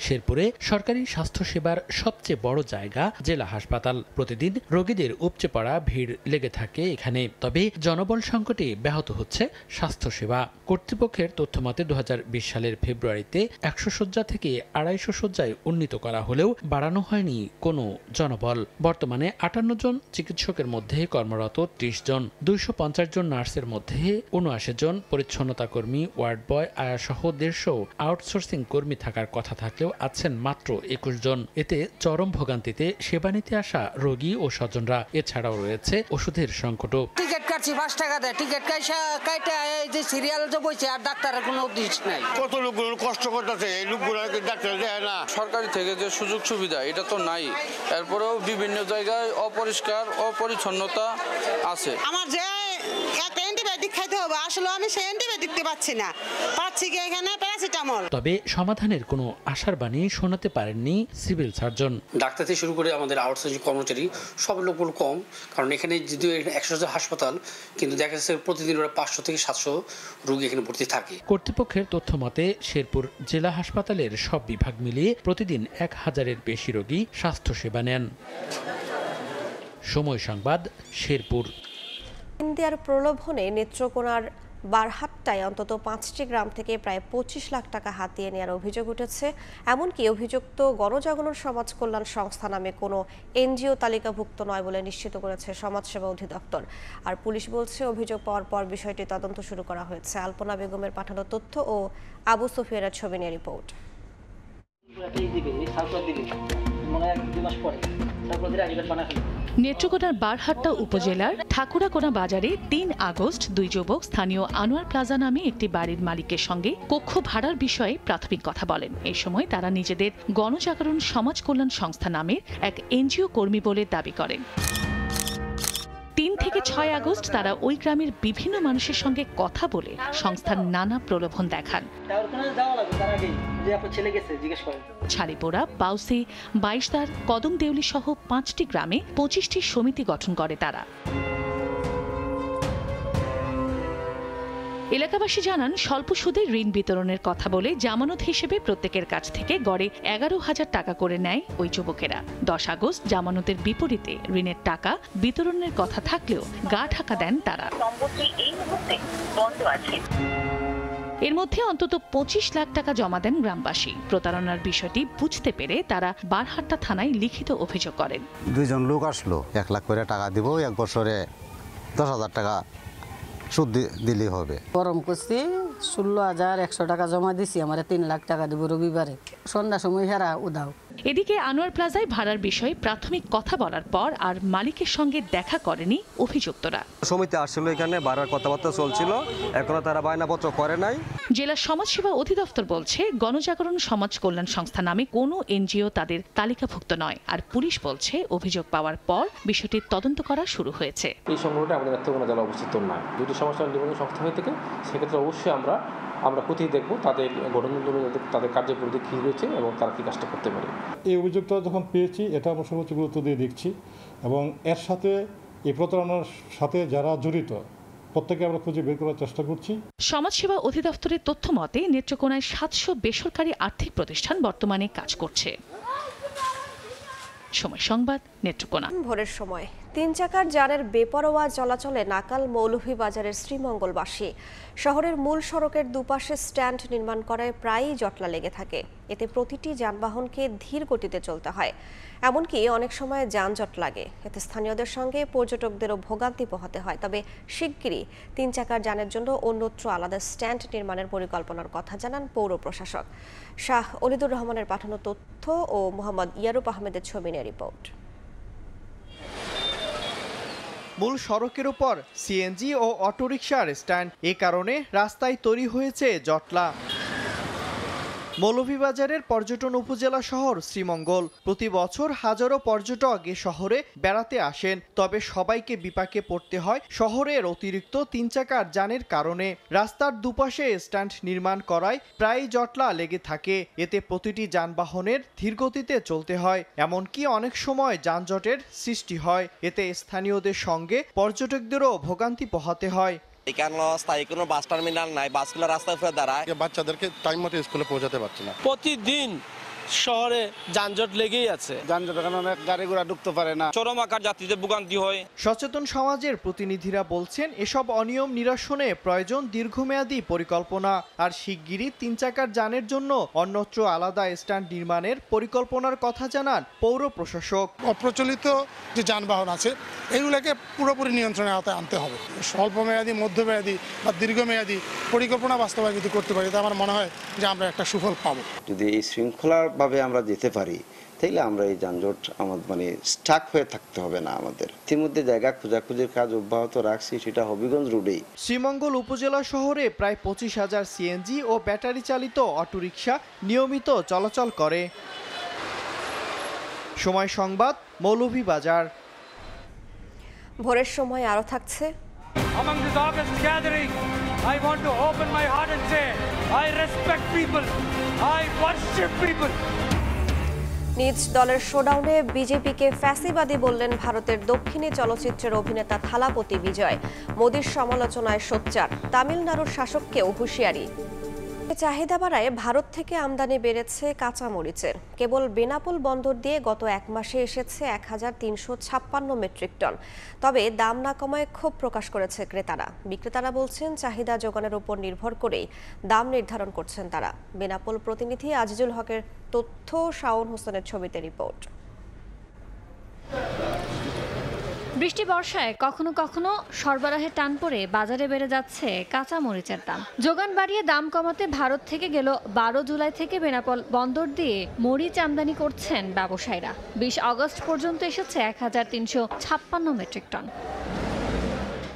শেরপুরে সরকারি স্বাস্থ্যসেবার সবচেয়ে বড় জায়গা জেলা হাসপাতাল। প্রতিদিন রোগীদের উপচে পড়া ভিড় লেগে থাকে এখানে। তবে জনবল সংকটে ব্যাহত হচ্ছে স্বাস্থ্যসেবা। কর্তৃপক্ষের তথ্যমতে 2020 সালের ফেব্রুয়ারিতে 100 শয্যা থেকে 250 শয্যায় উন্নীত করা হলেও বাড়ানো হয়নি কোনো জনবল। বর্তমানে 58 জন চিকিৎসকের মধ্যে কর্মরত 30 জন, 250 জন নার্সের মধ্যে 79 জন পরিচ্ছন্নতা কর্মী, ওয়ার্ড বয়, আয়াসহ 150 আউটসোর্সিং কর্মী থাকার কথা থাকলেও আছেন মাত্র 21 জন। এতে চরম ভোগান্তিতে সেবা নিতে আসা রোগী ও স্বজনরা। এছাড়াও রয়েছে ওষুধের সংকটও। টিকিট কাটছি 5 টাকা দেয়, টিকিট কাইটা এই যে সিরিয়াল তো বইছে, আর ডাক্তারের কোনো উদ্দেশ্য নাই। কত লোকগুলো কষ্ট করতেছে, এই লোকগুলো ডাক্তার দেয় না। সরকারি থেকে যে সুযোগ সুবিধা এটা তো নাই, এরপরেও বিভিন্ন জায়গায় অপরিষ্কার, অপরিচ্ছন্নতা আছে। আমার যে একটা অ্যান্টিবায়োটিক খাইতে হবে, আসলে আমি সেই অ্যান্টিবায়োটিক পাচ্ছি না, পাচ্ছি কি এখানে প্যারাসিটামল। তবে সমাধানের কোনো আশার বাণী শোনাতে পারেননি সিভিল সার্জন। ডাক্তার থেকে শুরু করে আমাদের আউটসোর্সিং কর্মচারী সব লোকগুলো কম, কারণ এখানে যদিও 100 হাসপাতাল, কিন্তু দেখা যাচ্ছে প্রতিদিন ওরা 500 থেকে 700 রোগী এখানে ভর্তি থাকে। কর্তৃপক্ষের তথ্য মতে শেরপুর জেলা হাসপাতালের সব বিভাগ মিলিয়ে প্রতিদিন 1000-এর বেশি রোগী স্বাস্থ্যসেবা নেন। সময় সংবাদ, শেরপুর। ইন্ডিয়ার প্রলোভনে নেত্রকোনার বারহাট্টায় অন্তত 5টি গ্রাম থেকে প্রায় 25 লাখ টাকা হাতিয়ে নেওয়ার অভিযোগ উঠেছে। এমনকি অভিযুক্ত গণজাগরণ সমাজ কল্যাণ সংস্থা নামে কোনো এনজিও তালিকাভুক্ত নয় বলে নিশ্চিত করেছে সমাজসেবা অধিদপ্তর। আর পুলিশ বলছে অভিযোগ পাওয়ার পর বিষয়টি তদন্ত শুরু করা হয়েছে। আলপনা বেগমের পাঠানো তথ্য ও আবু সুফিয়ানের ছবি নিয়ে রিপোর্ট। নেত্রকোনার বারহাট্টা উপজেলার ঠাকুরাকোনা বাজারে 3 আগস্ট 2 যুবক স্থানীয় আনোয়ার প্লাজা নামে একটি বাড়ির মালিকের সঙ্গে কক্ষ ভাড়ার বিষয়ে প্রাথমিক কথা বলেন। এই সময় তারা নিজেদের গণজাগরণ সমাজ কল্যাণ সংস্থা নামের এক এনজিও কর্মী বলে দাবি করেন। 3 থেকে 6 আগস্ট তারা ওই গ্রামের বিভিন্ন মানুষের সঙ্গে কথা বলে সংস্থার নানা প্রলোভন দেখান। ছাড়িপোড়া, বাউসি, 22 কদম দেউলি সহ 5টি গ্রামে 25টি সমিতি গঠন করে তারা। এলাকাবাসী জানান স্বল্প সুদে ঋণ বিতরণের কথা বলে জামানত হিসেবে প্রত্যেকের কাছ থেকে গড়ে 11,000 টাকা করে নেয় ওই যুবকেরা। 10 আগস্ট জামানতের বিপরীতে ঋণের টাকা বিতরণের কথা থাকলেও গা ঢাকা দেন তারা। এর মধ্যে অন্তত 25 লাখ টাকা জমা দেন গ্রামবাসী। প্রতারণার বিষয়টি বুঝতে পেরে তারা বারহাট্টা থানায় লিখিত অভিযোগ করেন। 2 জন লোক আসলো, 1 লাখ করে টাকা দিব, 1 বছরে 10,000 টাকা সুদ দিলেই হবে। গরম করছি, 16,100 টাকা জমা দিছি, আমার 3 লাখ টাকা দেব রবিবারে, সন্ধ্যার সময় হেরা উদাও। এদিকে আনোয়ার প্লাজায় ভাড়ার বিষয়ে প্রাথমিক কথা বলার পর আর মালিকের সঙ্গে দেখা করেনি অভিযুক্তরা। সমিতি আসলে এখানে ভাড়ার কথাবার্তা চলছিল, এখনো তারা বায়নাপত্র করে নাই। জেলা সমাজসেবা অধিদপ্তর বলছে গণজাগরণ সমাজ কল্যাণ সংস্থা নামে কোনো এনজিও তাদের তালিকাভুক্ত নয়। আর পুলিশ বলছে অভিযোগ পাওয়ার পর বিষয়টি তদন্ত করা শুরু হয়েছে। এই সংগঠনটা আমাদের নেত্রকোনা জেলা অবস্থিত নয়, দুটি সমাজসেবা নিবন্ধন সংস্থা হয়ে থেকে সেক্ষেত্রে অবশ্যই আমরা কোথায় দেখব তাদের গঠন তাদের কার্যপরিধি কী রয়েছে এবং তারা কী কাজটা করতে পারে। এই অভিযোগটা যখন পেয়েছি এটা আমরা সর্বোচ্চ গুরুত্ব দিয়ে দেখছি এবং এর সাথে এই প্রতারণার সাথে যারা জড়িত প্রত্যেকে আমরা খুঁজে বের করার চেষ্টা করছি। সমাজসেবা অধিদপ্তরের তথ্য মতে নেত্রকোনায় 700 বেসরকারি আর্থিক প্রতিষ্ঠান বর্তমানে কাজ করছে। সময় সংবাদ, নেত্রকোনা। ভোরের সময় 3 চাকার যানের বেপরোয়া চলাচলে নাকাল মৌলভীবাজারের শ্রীমঙ্গলবাসী। শহরের মূল সড়কের দুপাশে স্ট্যান্ড নির্মাণ করায় প্রায়ই জটলা লেগে থাকে। এতে প্রতিটি যানবাহনকে ধীর গতিতে চলতে হয়, এমনকি অনেক সময় যানজট লাগে। এতে স্থানীয়দের সঙ্গে পর্যটকদেরও ভোগান্তি পোহাতে হয়। তবে শিগগিরই 3 চাকার যানের জন্য অন্যত্র আলাদা স্ট্যান্ড নির্মাণের পরিকল্পনার কথা জানান পৌর প্রশাসক। শাহ অলিদুর রহমানের পাঠানো তথ্য ও মোহাম্মদ ইয়ারুপ আহমেদের ছবি নিয়ে রিপোর্ট। মূল সড়কের উপর সিএনজি ও অটোরিকশার স্ট্যান্ড, এ কারণে রাস্তায় তৈরি হয়েছে জটলা। মৌলভীবাজারের পর্যটন উপজেলা শহর শ্রীমঙ্গল। প্রতি বছর হাজারো পর্যটক এ শহরে বেড়াতে আসেন, তবে সবাইকে বিপাকে পড়তে হয় শহরের অতিরিক্ত 3 চাকার যানের কারণে। রাস্তার দুপাশে স্ট্যান্ড নির্মাণ করায় প্রায় জটলা লেগে থাকে। এতে প্রতিটি যানবাহনের ধীরগতিতে চলতে হয়, এমনকি অনেক সময় যানজটের সৃষ্টি হয়। এতে স্থানীয়দের সঙ্গে পর্যটকদেরও ভোগান্তি পোহাতে হয়। এখানে স্থায়ী কোনো বাস টার্মিনাল নাই, বাসগুলো রাস্তায় ফেলে দাঁড়ায়, বাচ্চাদেরকে টাইম মতো স্কুলে পৌঁছাতে পারছে না। প্রতিদিন শহরে যানজট লেগেই আছে, যানজট কারণে অনেক গাড়ি ঘোড়া ঢুকতে পারে না, চরম আকার যাত্রীদের ভোগান্তি হয়। সচেতন সমাজের প্রতিনিধিরা বলছেন এসব অনিয়ম নিরসনে প্রয়োজন দীর্ঘমেয়াদী পরিকল্পনা। আর শিগগিরই 3 চাকার যানের জন্য অন্যত্র আলাদা স্ট্যান্ড নির্মাণের পরিকল্পনার কথা জানান পৌর প্রশাসক। অপ্রচলিত যে যানবাহন আছে এগুলোকে পুরোপুরি নিয়ন্ত্রণের আওতায় আনতে হবে। স্বল্পমেয়াদী, মধ্যমেয়াদী বা দীর্ঘমেয়াদী পরিকল্পনা বাস্তবায়ন যদি করতে পারি, তা আমার মনে হয় যে আমরা একটা সুফল পাবো। যদি এই শৃঙ্খলাভাবে আমরা যেতে পারি তাহলে আমরা এই যানজট আমাদের স্টাক হয়ে থাকতে হবে না। আমাদের ইতিমধ্যে জায়গা খোঁজাখুঁজির কাজ অব্যাহত রাখছি, সেটা হবিগঞ্জ রোডেই। শ্রীমঙ্গল উপজেলা শহরে প্রায় 25,000 সিএনজি ও ব্যাটারি চালিত অটোরিকশা নিয়মিত চলাচল করে। সময় সংবাদ, মৌলভীবাজার। ভোরের সময় আরো থাকছে। Among this August gathering, I want to open my heart and say, I respect people, I worship people. নিজ দলের শোডাউনে বিজেপিকে ফ্যাসিবাদী বললেন ভারতের দক্ষিণী চলচ্চিত্রের অভিনেতা থালাপতি বিজয়। মোদির সমালোচনায় সোচ্চার, তামিলনাড়ুর শাসককেও হুঁশিয়ারি। চাহিদা বাড়ায় ভারত থেকে আমদানি বেড়েছে কাঁচামরিচের। কেবল বেনাপোল বন্দর দিয়ে গত 1 মাসে এসেছে 1356 মেট্রিক টন। তবে দাম না কমায় ক্ষোভ প্রকাশ করেছে ক্রেতারা। বিক্রেতারা বলছেন চাহিদা যোগানের উপর নির্ভর করেই দাম নির্ধারণ করছেন তারা। বেনাপোল প্রতিনিধি আজিজুল হকের তথ্য, শাওন হোসেনের ছবিতে রিপোর্ট। বৃষ্টি বর্ষায় কখনো কখনো সরবরাহে টান পড়ে বাজারে বেড়ে যাচ্ছে কাঁচা মরিচের দাম। যোগান বাড়িয়ে দাম কমাতে ভারত থেকে গেল 12 জুলাই থেকে বেনাপোল বন্দর দিয়ে মরিচ আমদানি করছেন ব্যবসায়ীরা। 20 আগস্ট পর্যন্ত এসেছে 1356 মেট্রিক টন।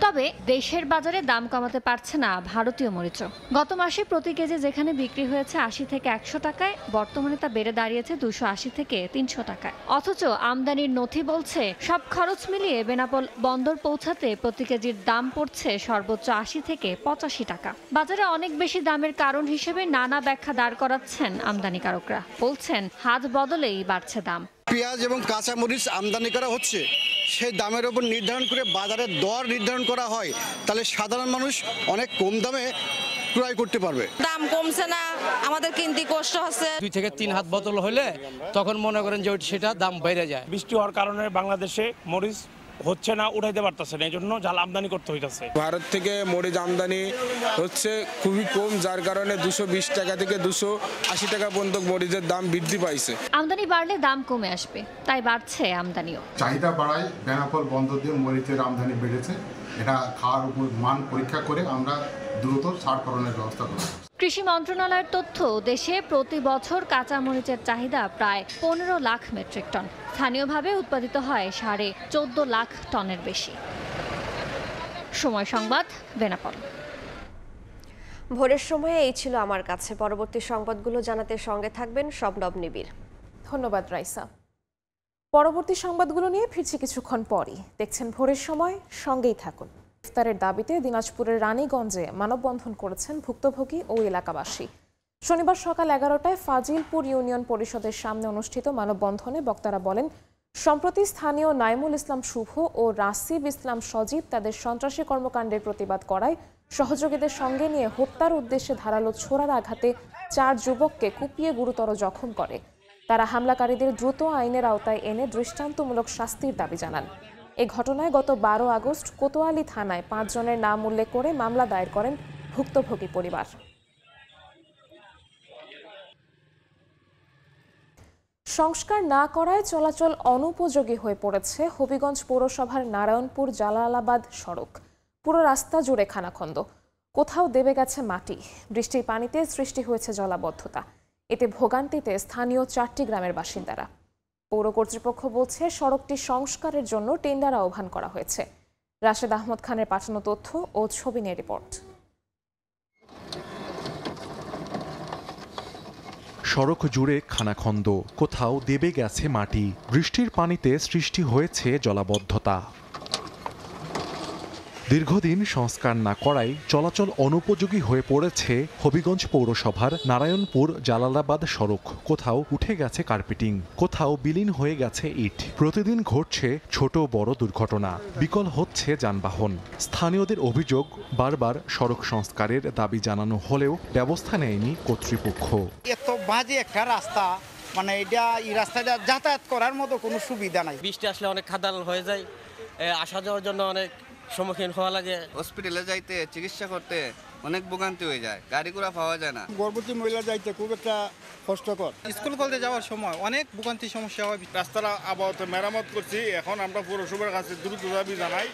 তবে দেশের বাজারে দাম কমাতে পারছে না ভারতীয় মরিচও। গত মাসে প্রতি কেজি যেখানে বিক্রি হয়েছে 80 থেকে 100 টাকায়, বর্তমানে তা বেড়ে দাঁড়িয়েছে 280 থেকে 300 টাকায়। অথচ আমদানির নথি বলছে সব খরচ মিলিয়ে বেনাপোল বন্দর পৌঁছাতে প্রতি কেজির দাম পড়ছে সর্বোচ্চ 80 থেকে 85 টাকা। বাজারে অনেক বেশি দামের কারণ হিসেবে নানা ব্যাখ্যা দাঁড় করাচ্ছেন আমদানিকারকরা। বলছেন হাত বদলেই বাড়ছে দাম। পেঁয়াজ এবং কাঁচামরিচ আমদানি করা হচ্ছে, সেই দামের উপর নির্ধারণ করে বাজারের দর নির্ধারণ করা হয়, তাহলে সাধারণ মানুষ অনেক কম দামে ক্রয় করতে পারবে। দাম কমছে না, আমাদের কিনতে কষ্ট হচ্ছে। 2 থেকে 3 হাত বদল হলে তখন মনে করেন যে সেটা দাম বেড়ে যায়। বৃষ্টি হওয়ার কারণে বাংলাদেশে মরিচ হচ্ছে না, উঠাইতে পারতেছে না, এই জন্য জাল আমদানি করতে হইতেছে। ভারত থেকে মরিচ আমদানি হচ্ছে খুবই কম, যার কারণে 220 টাকা থেকে 280 টাকা পর্যন্ত মরিচের দাম বৃদ্ধি পাইছে। আমদানি বাড়লে দাম কমে আসবে, তাই বাড়ছে আমদানিও। চাহিদা বাড়ায় বেনাপোল বন্দর দিয়ে মরিচের আমদানি বেড়েছে এটা খাওয়ার উপর মান পরীক্ষা করে আমরা দ্রুত ছাড়করণের ব্যবস্থা করব। কৃষি মন্ত্রণালয়ের তথ্য, দেশে প্রতি বছর কাঁচামরিচের চাহিদা প্রায় 15 লাখ মেট্রিক টন। স্থানীয়ভাবে উৎপাদিত হয় 14.5 লাখ টনের বেশি। সময় সংবাদ, বেনাপোল। ভোরের সময়ে এই ছিল আমার কাছে। পরবর্তী সংবাদগুলো জানাতে সঙ্গে থাকবেন শবনব নিবিড়। ধন্যবাদ রাইসা। পরবর্তী সংবাদগুলো নিয়ে ফিরছি কিছুক্ষণ পরই। দেখছেন ভোরের সময়, সঙ্গেই থাকুন। ইফতারের দাবিতে দিনাজপুরের রানীগঞ্জে মানববন্ধন করেছেন ভুক্তভোগী ও এলাকাবাসী। শনিবার সকাল 11টায় ফাজিলপুর ইউনিয়ন পরিষদের সামনে অনুষ্ঠিত মানববন্ধনে বক্তারা বলেন, সম্প্রতি স্থানীয় নাইমুল ইসলাম শুভ ও রাসিব ইসলাম সজীব তাদের সন্ত্রাসী কর্মকাণ্ডের প্রতিবাদ করায় সহযোগীদের সঙ্গে নিয়ে হত্যার উদ্দেশ্যে ধারালো ছোড়ার আঘাতে 4 যুবককে কুপিয়ে গুরুতর জখম করে। তারা হামলাকারীদের দ্রুত আইনের আওতায় এনে দৃষ্টান্তমূলক শাস্তির দাবি জানান। এ ঘটনায় গত 12 আগস্ট কোতোয়ালি থানায় 5 জনের নাম উল্লেখ করে মামলা দায়ের করেন ভুক্তভোগী পরিবার। সংস্কার না করায় চলাচল অনুপযোগী হয়ে পড়েছে হবিগঞ্জ পৌরসভার নারায়ণপুর জালালাবাদ সড়ক। পুরো রাস্তা জুড়ে খানাখন্দ, কোথাও দেবে গেছে মাটি। বৃষ্টির পানিতে সৃষ্টি হয়েছে জলাবদ্ধতা। এতে ভোগান্তিতে স্থানীয় 4টি গ্রামের বাসিন্দারা। পৌর কর্তৃপক্ষ বলছে, সড়কটি সংস্কারের জন্য টেন্ডার আহ্বান করা হয়েছে। রাশেদ আহমদ খানের পাঠানো তথ্য ও ছবি নিয়ে রিপোর্ট। সড়ক জুড়ে খানাখন্দ, কোথাও দেবে গেছে মাটি। বৃষ্টির পানিতে সৃষ্টি হয়েছে জলাবদ্ধতা। দীর্ঘদিন সংস্কার না করায় চলাচল অনুপযোগী হয়ে পড়েছে হবিগঞ্জ পৌরসভার নারায়ণপুর জালালাবাদ সড়ক। কোথাও উঠে গেছে কার্পেটিং, কোথাও বিলীন হয়ে গেছে ইট। প্রতিদিন ঘটছে ছোট বড় দুর্ঘটনা, বিকল হচ্ছে যানবাহন। স্থানীয়দের অভিযোগ, বারবার সড়ক সংস্কারের দাবি জানানো হলেও ব্যবস্থা নেয়নি কর্তৃপক্ষ। এত বাজে একটা রাস্তা, মানে এই রাস্তাটা যাতায়াত করার মতো কোনো সুবিধা নাই। বৃষ্টি আসলে অনেক খাদাল হয়ে যায়, আসা যাওয়ার জন্য অনেক সম্মুখীন হওয়া লাগে। হসপিটালে যাইতে, চিকিৎসা করতে অনেক ভোগান্তি হয়ে যায়, গাড়ি ঘোড়া পাওয়া যায় না। গর্ভবতী মহিলা যাইতে খুব একটা কষ্টকর। স্কুল কলেজে যাওয়ার সময় অনেক ভোগান্তি সমস্যা হয়। রাস্তাটা আপাতত মেরামত করছি, এখন আমরা পৌরসভার কাছে দ্রুত দাবি জানাই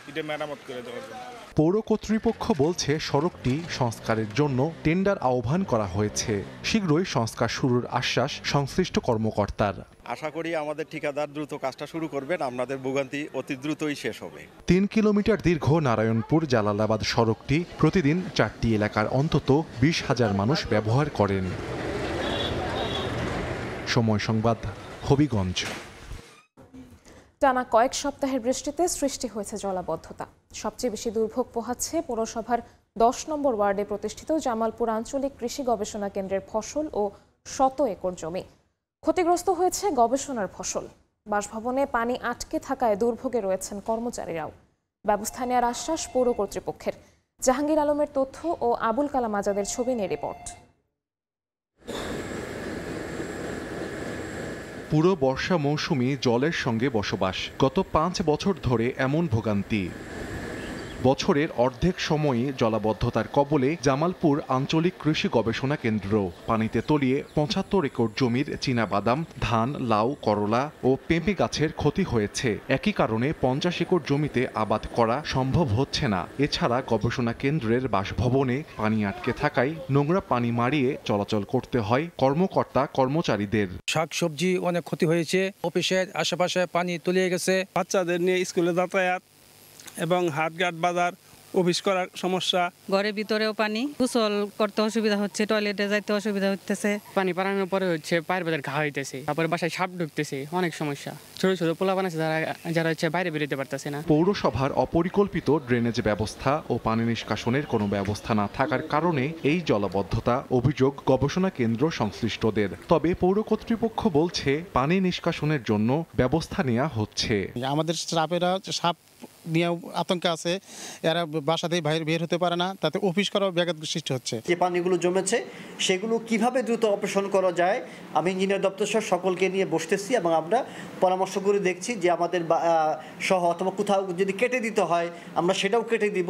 এটা মেরামত করে দেওয়ার জন্য। পৌর কর্তৃপক্ষ বলছে, সড়কটি সংস্কারের জন্য টেন্ডার আহ্বান করা হয়েছে। শীঘ্রই সংস্কার শুরুর আশ্বাস সংশ্লিষ্ট কর্মকর্তার। আশা করি আমাদের ঠিকাদার দ্রুত কাজটা শুরু করবেন, আপনাদের ভোগান্তি অতি দ্রুতই শেষ হবে। 3 কিলোমিটার দীর্ঘ নারায়ণপুর জালালাবাদ সড়কটি প্রতিদিন 4টি এলাকার অন্তত 20,000 মানুষ ব্যবহার করেন। সময় সংবাদ, হবিগঞ্জ। টানা কয়েক সপ্তাহের বৃষ্টিতে সৃষ্টি হয়েছে জলাবদ্ধতা। সবচেয়ে বেশি দুর্ভোগ পোহাচ্ছে পৌরসভার 10 নম্বর ওয়ার্ডে প্রতিষ্ঠিত জামালপুর আঞ্চলিক কৃষি গবেষণা কেন্দ্রের ফসল ও 100 একর জমি। ক্ষতিগ্রস্ত হয়েছে গবেষণার ফসল। বাসভবনে পানি আটকে থাকায় দুর্ভোগে রয়েছেন কর্মচারীরাও। ব্যবস্থা নেওয়ার আশ্বাস পৌর কর্তৃপক্ষের। জাহাঙ্গীর আলমের তথ্য ও আবুল কালাম আজাদের ছবি নিয়ে রিপোর্ট। পুরো বর্ষা মৌসুমে জলের সঙ্গে বসবাস। গত 5 বছর ধরে এমন ভোগান্তি। বছরের অর্ধেক সময়ই জলাবদ্ধতার কবলে জামালপুর আঞ্চলিক কৃষি গবেষণা কেন্দ্র। পানিতে তলিয়ে 75 একর জমির চীনাবাদাম, ধান, লাউ, করলা ও পেঁপে গাছের ক্ষতি হয়েছে। একই কারণে 50 একর জমিতে আবাদ করা সম্ভব হচ্ছে না। এছাড়া গবেষণা কেন্দ্রের বাসভবনে পানি আটকে থাকায় নোংরা পানি মারিয়ে চলাচল করতে হয় কর্মকর্তা কর্মচারীদের। শাকসবজি অনেক ক্ষতি হয়েছে, অফিসের আশেপাশে পানি তলিয়ে গেছে। বাচ্চাদের নিয়ে স্কুলে যাতায়াত এবং হাটঘাট বাজার অফিস করার সমস্যা। ঘরের ভিতরেও পানি, গোসল করতে অসুবিধা হচ্ছে, টয়লেটে যাইতে অসুবিধা হচ্ছে। পানি পারানোর পরে হচ্ছে পায়ের বাজার ঘা হইতেছে, তারপরে বাসায় সাপ ঢুকতেছে, অনেক সমস্যা। ছোট ছোট পোলাপান আছে যারা হচ্ছে বাইরে বেরোতে পারতেছে না। পৌরসভার অপরিকল্পিত ড্রেনেজ ব্যবস্থা ও পানি নিষ্কাশনের কোনো ব্যবস্থা না থাকার কারণে এই জলাবদ্ধতা, অভিযোগ গবেষণা কেন্দ্র সংশ্লিষ্টদের। তবে পৌর কর্তৃপক্ষ বলছে, পানি নিষ্কাশনের জন্য ব্যবস্থা নেওয়া হচ্ছে। আমাদের স্টাফেরা সাপ নিয়ে আতঙ্কে আছে, এরা বাসা থেকে বাইরে বের হতে পারে না, তাতে অফিস করাও ব্যাঘাত সৃষ্টি হচ্ছে। যে পানিগুলো জমেছে সেগুলো কিভাবে দ্রুত অপারেশন করা যায়, আমি ইঞ্জিনিয়ার দপ্তর সহ সকলকে নিয়ে বসতেছি এবং আমরা পরামর্শ করে দেখছি যে আমাদের সহ অথবা কোথাও যদি কেটে দিতে হয় আমরা সেটাও কেটে দিব।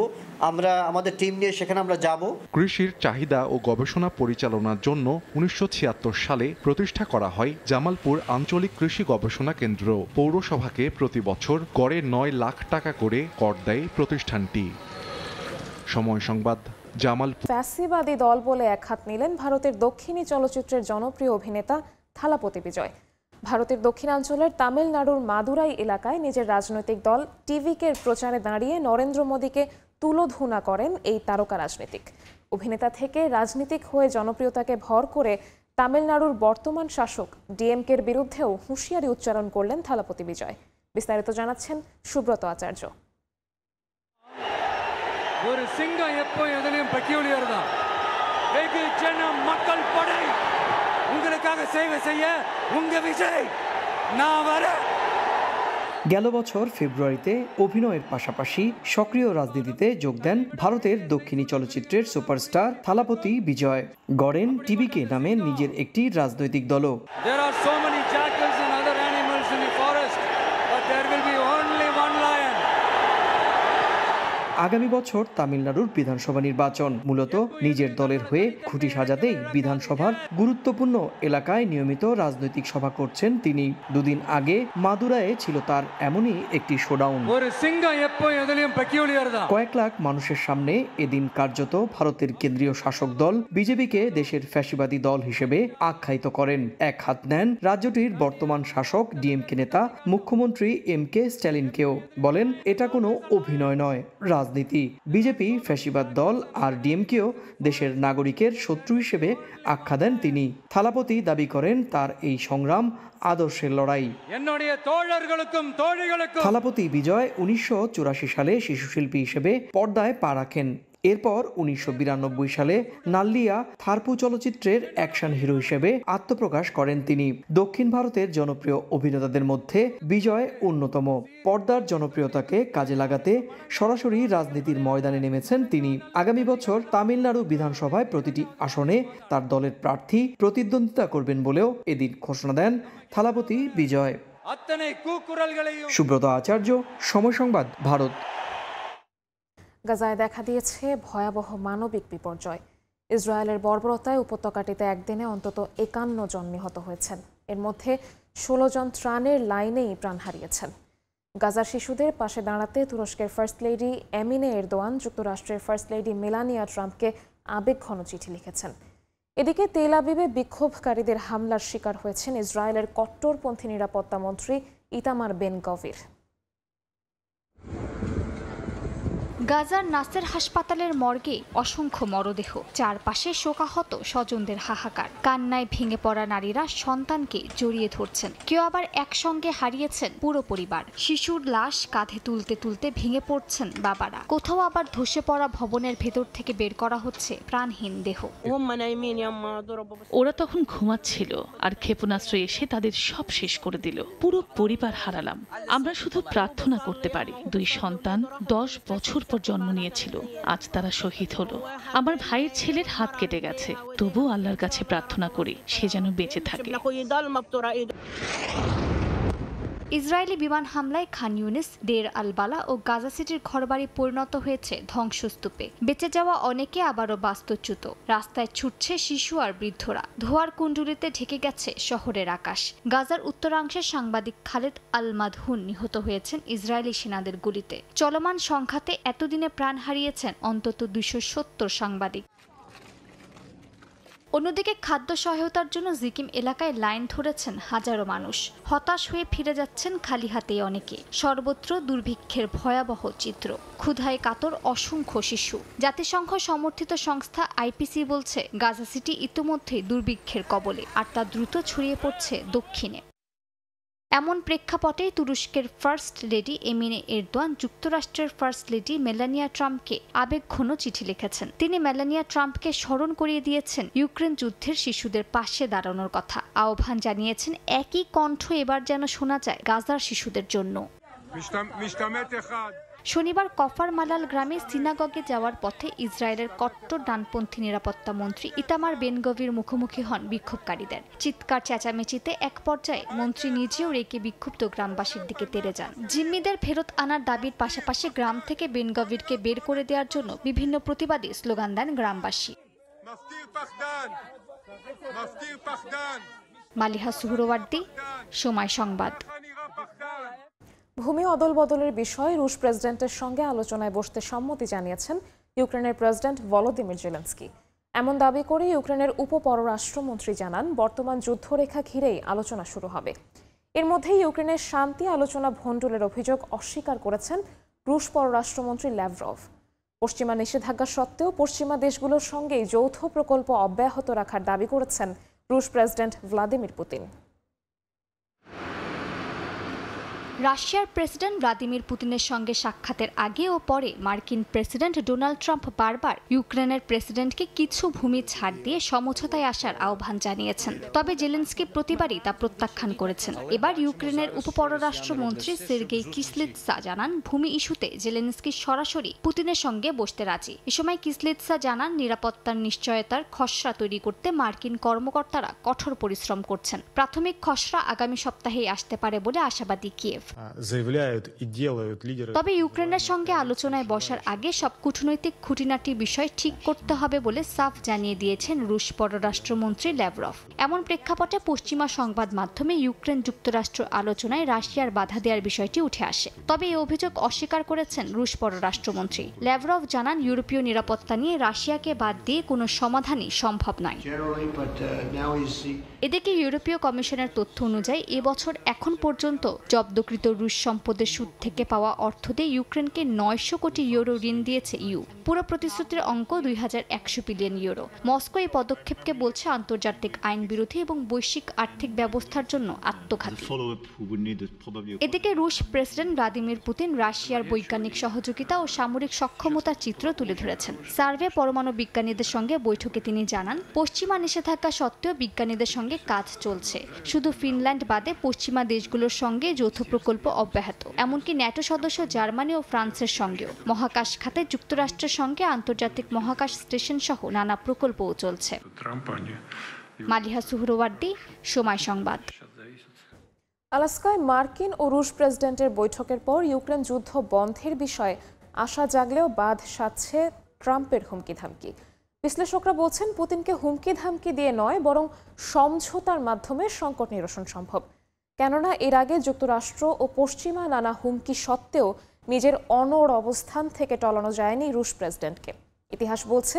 আমরা আমাদের টিম নিয়ে সেখানে আমরা যাব। কৃষির চাহিদা ও গবেষণা পরিচালনার জন্য 1976 সালে প্রতিষ্ঠা করা হয় জামালপুর আঞ্চলিক কৃষি গবেষণা কেন্দ্র। পৌরসভাকে প্রতি বছর গড়ে 9 লাখ টাকা করে কর দেয় প্রতিষ্ঠানটি। সময় সংবাদ, জামালপুর। ফ্যাসিবাদী দল বলে একহাত নিলেন ভারতের দক্ষিণী চলচ্চিত্রের জনপ্রিয় অভিনেতা থালাপতি বিজয়। ভারতের দক্ষিণাঞ্চলের তামিলনাড়ুর মাদুরাই এলাকায় নিজের রাজনৈতিক দল টিভিকের প্রচারে দাঁড়িয়ে নরেন্দ্র মোদীকে তুলোধুনা করেন এই তারকা রাজনীতিক। অভিনেতা থেকে রাজনীতিক হয়ে জনপ্রিয়তাকে ভর করে তামিলনাড়ুর বর্তমান শাসক ডিএমকের বিরুদ্ধেও হুঁশিয়ারি উচ্চারণ করলেন থালাপতি বিজয়। বিস্তারিত জানাচ্ছেন সুব্রত আচার্য। ஒரு சிங்கம் எப்போ எதுலயும் பெக்யூலியர் தான். வெகு ஜன மக்கள் படை உங்களுக்காக சேவை செய்ய உங்க விஜய் நான் வரேன்। গেল বছর ফেব্রুয়ারিতে অভিনয়ের পাশাপাশি সক্রিয় রাজনীতিতে যোগ দেন ভারতের দক্ষিণী চলচ্চিত্রের সুপারস্টার থালাপতি বিজয়। গড়েন টিভিকে নামে নিজের একটি রাজনৈতিক দলও। There are so many jackals and other animals in the forest, but there will be only one lion. আগামী বছর তামিলনাড়ুর বিধানসভা নির্বাচন, মূলত নিজের দলের হয়ে খুঁটি সাজাতেই বিধানসভার গুরুত্বপূর্ণ এলাকায় নিয়মিত রাজনৈতিক সভা করছেন তিনি। দুদিন আগে মাদুরায়ে ছিল তার এমনই একটি শোডাউন। কয়েক লাখ মানুষের সামনে এদিন কার্যত ভারতের কেন্দ্রীয় শাসক দল বিজেপিকে দেশের ফ্যাসিবাদী দল হিসেবে আখ্যায়িত করেন। এক হাত নেন রাজ্যটির বর্তমান শাসক ডিএমকে নেতা মুখ্যমন্ত্রী MK স্ট্যালিনকেও। বলেন এটা কোনো অভিনয় নয়, রাজনীতি। বিজেপি ফ্যাসিবাদ দল আর ডিএমকেও দেশের নাগরিকের শত্রু হিসেবে আখ্যা দেন তিনি। থালাপতি দাবি করেন তার এই সংগ্রাম আদর্শের লড়াই। থালাপতি বিজয় 1984 সালে শিশুশিল্পী হিসেবে পর্দায় পা রাখেন। এরপর 1992 সালে নাল্লিয়া থারপু চলচ্চিত্রের অ্যাকশন হিরো হিসেবে আত্মপ্রকাশ করেন তিনি। দক্ষিণ ভারতের জনপ্রিয় অভিনেতাদের মধ্যে বিজয় অন্যতম। পর্দার জনপ্রিয়তাকে কাজে লাগাতে সরাসরি রাজনীতির ময়দানে নেমেছেন তিনি। আগামী বছর তামিলনাড়ু বিধানসভায় প্রতিটি আসনে তার দলের প্রার্থী প্রতিদ্বন্দ্বিতা করবেন বলেও এদিন ঘোষণা দেন থালাপতি বিজয়। সুব্রত আচার্য, সময় সংবাদ, ভারত। গাজায় দেখা দিয়েছে ভয়াবহ মানবিক বিপর্যয়। ইসরায়েলের বর্বরতায় উপত্যকাটিতে একদিনে অন্তত 51 জন নিহত হয়েছেন। এর মধ্যে 16 জন ত্রাণের লাইনেই প্রাণ হারিয়েছেন। গাজার শিশুদের পাশে দাঁড়াতে তুরস্কের ফার্স্ট লেডি এমিনে এরদোয়ান যুক্তরাষ্ট্রের ফার্স্ট লেডি মেলানিয়া ট্রাম্পকে আবেগঘন চিঠি লিখেছেন। এদিকে তেল আবিবে বিক্ষোভকারীদের হামলার শিকার হয়েছেন ইসরায়েলের কট্টরপন্থী নিরাপত্তা মন্ত্রী ইতামার বেন গভির। গাজার নাসের হাসপাতালের মর্গে অসংখ্য মরদেহ, চারপাশে শোকাহত স্বজনদের হাহাকার। কান্নায় ভেঙে পড়া নারীরা সন্তানকে জড়িয়ে ধরছেন, কেউ আবার একসঙ্গে হারিয়েছেন পুরো পরিবার। শিশুর লাশ কাঁধে তুলতে তুলতে ভেঙে পড়ছেন বাবারা। কোথাও আবার ধসে পড়া ভবনের ভেতর থেকে বের করা হচ্ছে প্রাণহীন দেহ। ওরা তখন ঘুমাচ্ছিল আর ক্ষেপণাস্ত্র এসে তাদের সব শেষ করে দিল। পুরো পরিবার হারালাম। আমরা শুধু প্রার্থনা করতে পারি, 2 সন্তান 10 বছর পর জন্ম নিয়েছিল, আজ তারা শহীদ হলো। আমার ভাইয়ের ছেলের হাত কেটে গেছে, তবু আল্লাহর কাছে প্রার্থনা করি সে যেন বেঁচে থাকে। ইসরায়েলি বিমান হামলায় খান ইউনিস, দের আল বালা ও গাজা সিটির ঘরবাড়ি পরিণত হয়েছে ধ্বংসস্তূপে। বেঁচে যাওয়া অনেকে আবারও বাস্তুচ্যুত। রাস্তায় ছুটছে শিশু আর বৃদ্ধরা। ধোয়ার কুণ্ডুলিতে ঢেকে গেছে শহরের আকাশ। গাজার উত্তরাংশের সাংবাদিক খালেদ আল মাদহুন নিহত হয়েছেন ইসরায়েলি সেনাদের গুলিতে। চলমান সংঘাতে এতদিনে প্রাণ হারিয়েছেন অন্তত 270 সাংবাদিক। অন্যদিকে খাদ্য সহায়তার জন্য জিকিম এলাকায় লাইন ধরেছেন হাজারো মানুষ। হতাশ হয়ে ফিরে যাচ্ছেন খালি হাতেই অনেকে। সর্বত্র দুর্ভিক্ষের ভয়াবহ চিত্র, ক্ষুধায় কাতর অসংখ্য শিশু। জাতিসংঘ সমর্থিত সংস্থা IPC বলছে গাজা সিটি ইতোমধ্যেই দুর্ভিক্ষের কবলে, আর তা দ্রুত ছড়িয়ে পড়ছে দক্ষিণে। এমন প্রেক্ষাপটে তুরস্কের ফার্স্ট লেডি এমিনে এরদোয়ান যুক্তরাষ্ট্রের ফার্স্ট লেডি মেলানিয়া ট্রাম্পকে আবেগঘন চিঠি লিখেছেন। তিনি মেলানিয়া ট্রাম্পকে স্মরণ করিয়ে দিয়েছেন ইউক্রেন যুদ্ধের শিশুদের পাশে দাঁড়ানোর কথা। আহ্বান জানিয়েছেন একই কণ্ঠ এবার যেন শোনা যায় গাজার শিশুদের জন্য। শনিবার কফার মালাল গ্রামে সিনাগগে যাওয়ার পথে ইসরায়েলের কট্টর ডানপন্থী নিরাপত্তা মন্ত্রী ইতামার বেন গভির মুখোমুখি হন বিক্ষোভকারীদের। চিৎকার চেঁচামেচিতে এক পর্যায়ে মন্ত্রী নিজেও রেগে বিক্ষুব্ধ গ্রামবাসীর দিকে তেড়ে যান। জিম্মিদের ফেরত আনার দাবির পাশাপাশি গ্রাম থেকে বেন গভিরকে বের করে দেওয়ার জন্য বিভিন্ন প্রতিবাদী স্লোগান দেন গ্রামবাসী। মালিহা সুহরওয়ার্দী, সময় সংবাদ। ভূমি অদল বদলের বিষয়ে রুশ প্রেসিডেন্টের সঙ্গে আলোচনায় বসতে সম্মতি জানিয়েছেন ইউক্রেনের প্রেসিডেন্ট ভলোদিমির জেলেনস্কি। এমন দাবি করে ইউক্রেনের উপপররাষ্ট্রমন্ত্রী জানান, বর্তমান যুদ্ধরেখা ঘিরেই আলোচনা শুরু হবে। এর মধ্যে ইউক্রেনের শান্তি আলোচনা ভণ্ডুলের অভিযোগ অস্বীকার করেছেন রুশ পররাষ্ট্রমন্ত্রী ল্যাভরভ। পশ্চিমা নিষেধাজ্ঞা সত্ত্বেও পশ্চিমা দেশগুলোর সঙ্গেই যৌথ প্রকল্প অব্যাহত রাখার দাবি করেছেন রুশ প্রেসিডেন্ট ভ্লাদিমির পুতিন। রাশিয়ার প্রেসিডেন্ট ভ্লাদিমির পুতিনের সঙ্গে সাক্ষাতের আগে ও পরে মার্কিন প্রেসিডেন্ট ডোনাল্ড ট্রাম্প বারবার ইউক্রেনের প্রেসিডেন্টকে কিছু ভূমি ছাড় দিয়ে সমঝোতায় আসার আহ্বান জানিয়েছেন। তবে জেলেনস্কি প্রতিবারই তা প্রত্যাখ্যান করেছেন। এবার ইউক্রেনের উপপররাষ্ট্রমন্ত্রী সের্গেই কিসলিৎসা জানান, ভূমি ইস্যুতে জেলেনস্কি সরাসরি পুতিনের সঙ্গে বসতে রাজি। এ সময় কিসলিৎসা জানান, নিরাপত্তার নিশ্চয়তার খসড়া তৈরি করতে মার্কিন কর্মকর্তারা কঠোর পরিশ্রম করছেন। প্রাথমিক খসড়া আগামী সপ্তাহেই আসতে পারে বলে আশাবাদী কিয়েভ। তবে ইউক্রেনের সঙ্গে আলোচনায় বসার আগে সব কূটনৈতিক খুঁটিনাটি বিষয় ঠিক করতে হবে বলে সাফ জানিয়ে দিয়েছেন রুশ পররাষ্ট্রমন্ত্রী ল্যাভরভ। এমন প্রেক্ষাপটে পশ্চিমা সংবাদ মাধ্যমে ইউক্রেন যুক্তরাষ্ট্র আলোচনায় রাশিয়ার বাধা দেওয়ার বিষয়টি উঠে আসে। তবে এই অভিযোগ অস্বীকার করেছেন রুশ পররাষ্ট্রমন্ত্রী। ল্যাভরভ জানান, ইউরোপীয় নিরাপত্তা নিয়ে রাশিয়াকে বাদ দিয়ে কোনো সমাধানই সম্ভব নয়। এদিকে ইউরোপীয় কমিশনের তথ্য অনুযায়ী এবছর এখন পর্যন্ত জব্দকৃত রুশ সম্পদের সুদ থেকে পাওয়া অর্থ দিয়ে ইউক্রেনকে 900 কোটি ইউরো ঋণ দিয়েছে ইউ। পুরো প্রতিশ্রুতির অঙ্ক 2100 বিলিয়ন ইউরো। মস্কো এই পদক্ষেপকে বলছে আন্তর্জাতিক আইন বিরোধী এবং বৈশ্বিক আর্থিক ব্যবস্থার জন্য আত্মঘাতী। এদিকে রুশ প্রেসিডেন্ট ভ্লাদিমির পুতিন রাশিয়ার বৈজ্ঞানিক সহযোগিতা ও সামরিক সক্ষমতার চিত্র তুলে ধরেছেন। সার্ভে পরমাণু বিজ্ঞানীদের সঙ্গে বৈঠকে তিনি জানান, পশ্চিমা নিষেধাজ্ঞা সত্ত্বেও বিজ্ঞানীদের সঙ্গে কাজ চলছে। শুধু ফিনল্যান্ড বাদে পশ্চিমা দেশগুলোর সঙ্গে যৌথ প্রকল্প অব্যাহত। এমনকি ন্যাটো সদস্য জার্মানি ও ফ্রান্সের সঙ্গেও। মহাকাশ খাতে যুক্তরাষ্ট্রের সঙ্গে আন্তর্জাতিক মহাকাশ স্টেশন সহ নানা প্রকল্পও চলছে। মালিহা সুহরওয়ার্দী, সময় সংবাদ। আলাস্কায় মার্কিন ও রুশ প্রেসিডেন্টের বৈঠকের পর ইউক্রেন যুদ্ধ বন্ধের বিষয়ে আশা জাগলেও বাদ সাধছে ট্রাম্পের হুমকি ধামকি। বিশ্লেষকরা বলছেন, পুতিনকে হুমকি ধামকি দিয়ে নয়, বরং সমঝোতার মাধ্যমে সংকট নিরসন সম্ভব। কেননা এর আগে যুক্তরাষ্ট্র ও পশ্চিমা নানা হুমকি সত্ত্বেও নিজের অনড় অবস্থান থেকে টলানো যায়নি রুশ প্রেসিডেন্টকে। ইতিহাস বলছে,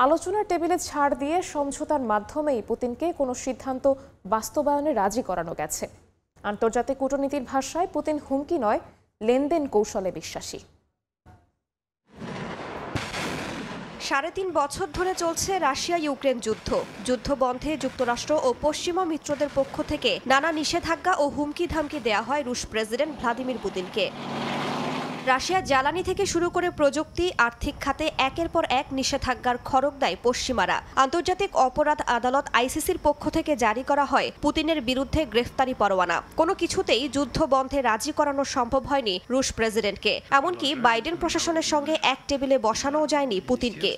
আলোচনার টেবিলে ছাড় দিয়ে সমঝোতার মাধ্যমেই পুতিনকে কোনো সিদ্ধান্ত বাস্তবায়নে রাজি করানো গেছে। আন্তর্জাতিক কূটনীতির ভাষায় পুতিন হুমকি নয়, লেনদেন কৌশলে বিশ্বাসী। 3.5 বছর ধরে চলছে রাশিয়া ইউক্রেন যুদ্ধ। যুদ্ধ বন্ধে যুক্তরাষ্ট্র ও পশ্চিমা মিত্রদের পক্ষ থেকে নানা নিষেধাজ্ঞা ও হুমকি ধামকি দেয়া হয় রুশ প্রেসিডেন্ট ভ্লাদিমির পুতিনকে। রাশিয়া জ্বালানি থেকে শুরু করে প্রযুক্তি, আর্থিক খাতে একের পর এক নিষেধাজ্ঞার খড়গ দেয় পশ্চিমারা। আন্তর্জাতিক অপরাধ আদালত আইসিসির পক্ষ থেকে জারি করা হয় পুতিনের বিরুদ্ধে গ্রেফতারি পরোয়ানা। কোনো কিছুতেই যুদ্ধ বন্ধে রাজি করানো সম্ভব হয়নি রুশ প্রেসিডেন্টকে। এমনকি বাইডেন প্রশাসনের সঙ্গে এক টেবিলে বসানোও যায়নি পুতিনকে।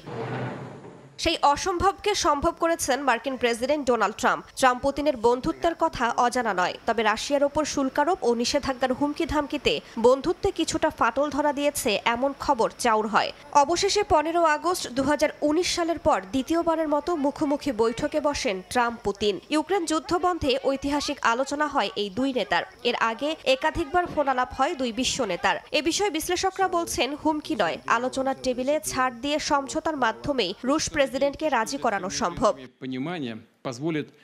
সেই অসম্ভবকে সম্ভব করেছেন মার্কিন প্রেসিডেন্ট ডোনাল্ড ট্রাম্প। ট্রাম্প পুতিনের বন্ধুত্বের কথা অজানা নয়, তবে রাশিয়ার ওপর শুল্কারোপ ও নিষেধাজ্ঞার হুমকি ধামকিতে বন্ধুত্বে কিছুটা ফাটল ধরা দিয়েছে এমন খবর চাউর হয়। অবশেষে 15 আগস্ট 2019 সালের পর দ্বিতীয়বারের মতো মুখোমুখি বৈঠকে বসেন ট্রাম্প পুতিন। ইউক্রেন যুদ্ধ বন্ধে ঐতিহাসিক আলোচনা হয় এই দুই নেতার। এর আগে একাধিকবার ফোনালাপ হয় দুই বিশ্ব নেতার। এ বিষয়ে বিশ্লেষকরা বলছেন, হুমকি নয়, আলোচনার টেবিলে ছাড় দিয়ে সমঝোতার মাধ্যমেই রুশ প্রেসিডেন্টকে রাজি করানো সম্ভব।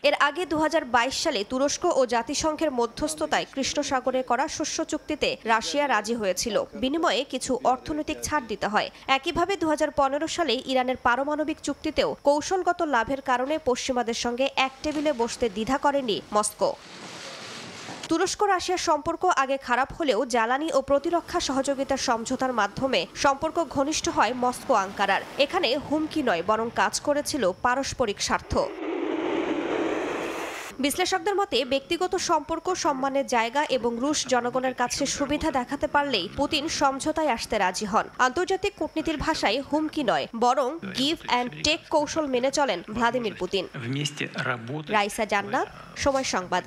এর আগে 2022 সালে তুরস্ক ও জাতিসংঘের মধ্যস্থতায় কৃষ্ণ সাগরে করা শস্য চুক্তিতে রাশিয়া রাজি হয়েছিল। বিনিময়ে কিছু অর্থনৈতিক ছাড় দিতে হয়। একইভাবে 2015 সালে ইরানের পারমাণবিক চুক্তিতেও কৌশলগত লাভের কারণে পশ্চিমাদের সঙ্গে এক টেবিলে বসতে দ্বিধা করেনি মস্কো। তুরস্ক রাশিয়ার সম্পর্ক আগে খারাপ হলেও জ্বালানি ও প্রতিরক্ষা সহযোগিতার সমঝোতার মাধ্যমে সম্পর্ক ঘনিষ্ঠ হয় মস্কো আঙ্কারার। এখানে হুমকি নয়, বরং কাজ করেছিল পারস্পরিক স্বার্থ। বিশ্লেষকদের মতে ব্যক্তিগত সম্পর্ক সম্মানের জায়গা এবং রুশ জনগণের কাছে সুবিধা দেখাতে পারলেই পুতিন সমঝোতায় আসতে রাজি হন। আন্তর্জাতিক কূটনীতির ভাষায় হুমকি নয়, বরং গিভ অ্যান্ড টেক কৌশল মেনে চলেন ভ্লাদিমির পুতিন। রাইসা জান্নাত, সময় সংবাদ।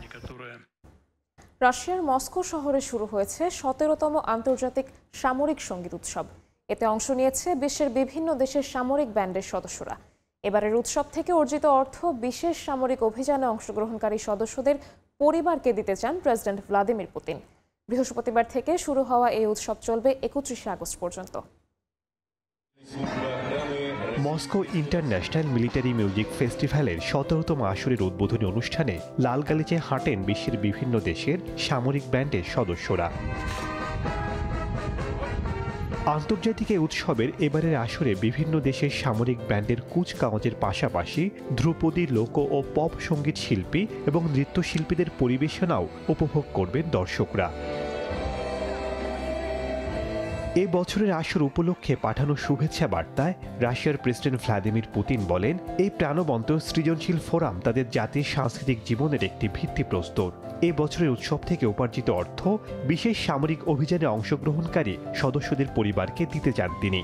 রাশিয়ার মস্কো শহরে শুরু হয়েছে 17তম আন্তর্জাতিক সামরিক সঙ্গীত উৎসব। এতে অংশ নিয়েছে বিশ্বের বিভিন্ন দেশের সামরিক ব্যান্ডের সদস্যরা। এবারের উৎসব থেকে অর্জিত অর্থ বিশেষ সামরিক অভিযানে অংশগ্রহণকারী সদস্যদের পরিবারকে দিতে চান প্রেসিডেন্ট ভ্লাদিমির পুতিন। বৃহস্পতিবার থেকে শুরু হওয়া এই উৎসব চলবে 31 আগস্ট পর্যন্ত। মস্কো ইন্টারন্যাশনাল মিলিটারি মিউজিক ফেস্টিভ্যালের 17তম আসরের উদ্বোধনী অনুষ্ঠানে লাল গালিচায় হাঁটেন বিশ্বের বিভিন্ন দেশের সামরিক ব্যান্ডের সদস্যরা। আন্তর্জাতিক এই উৎসবের এবারের আসরে বিভিন্ন দেশের সামরিক ব্যান্ডের কুচকাওয়াজের পাশাপাশি ধ্রুপদী, লোক ও পপ সঙ্গীত শিল্পী এবং নৃত্যশিল্পীদের পরিবেশনাও উপভোগ করবেন দর্শকরা। এই বছরের আসর উপলক্ষে পাঠানো শুভেচ্ছা বার্তায় রাশিয়ার প্রেসিডেন্ট ভ্লাদিমির পুতিন বলেন, এই প্রাণবন্ত সৃজনশীল ফোরাম তাদের জাতির সাংস্কৃতিক জীবনের একটি ভিত্তিপ্রস্তর। এই বছরের উৎসব থেকে উপার্জিত অর্থ বিশেষ সামরিক অভিযানে অংশগ্রহণকারী সদস্যদের পরিবারকে দিতে চান তিনি।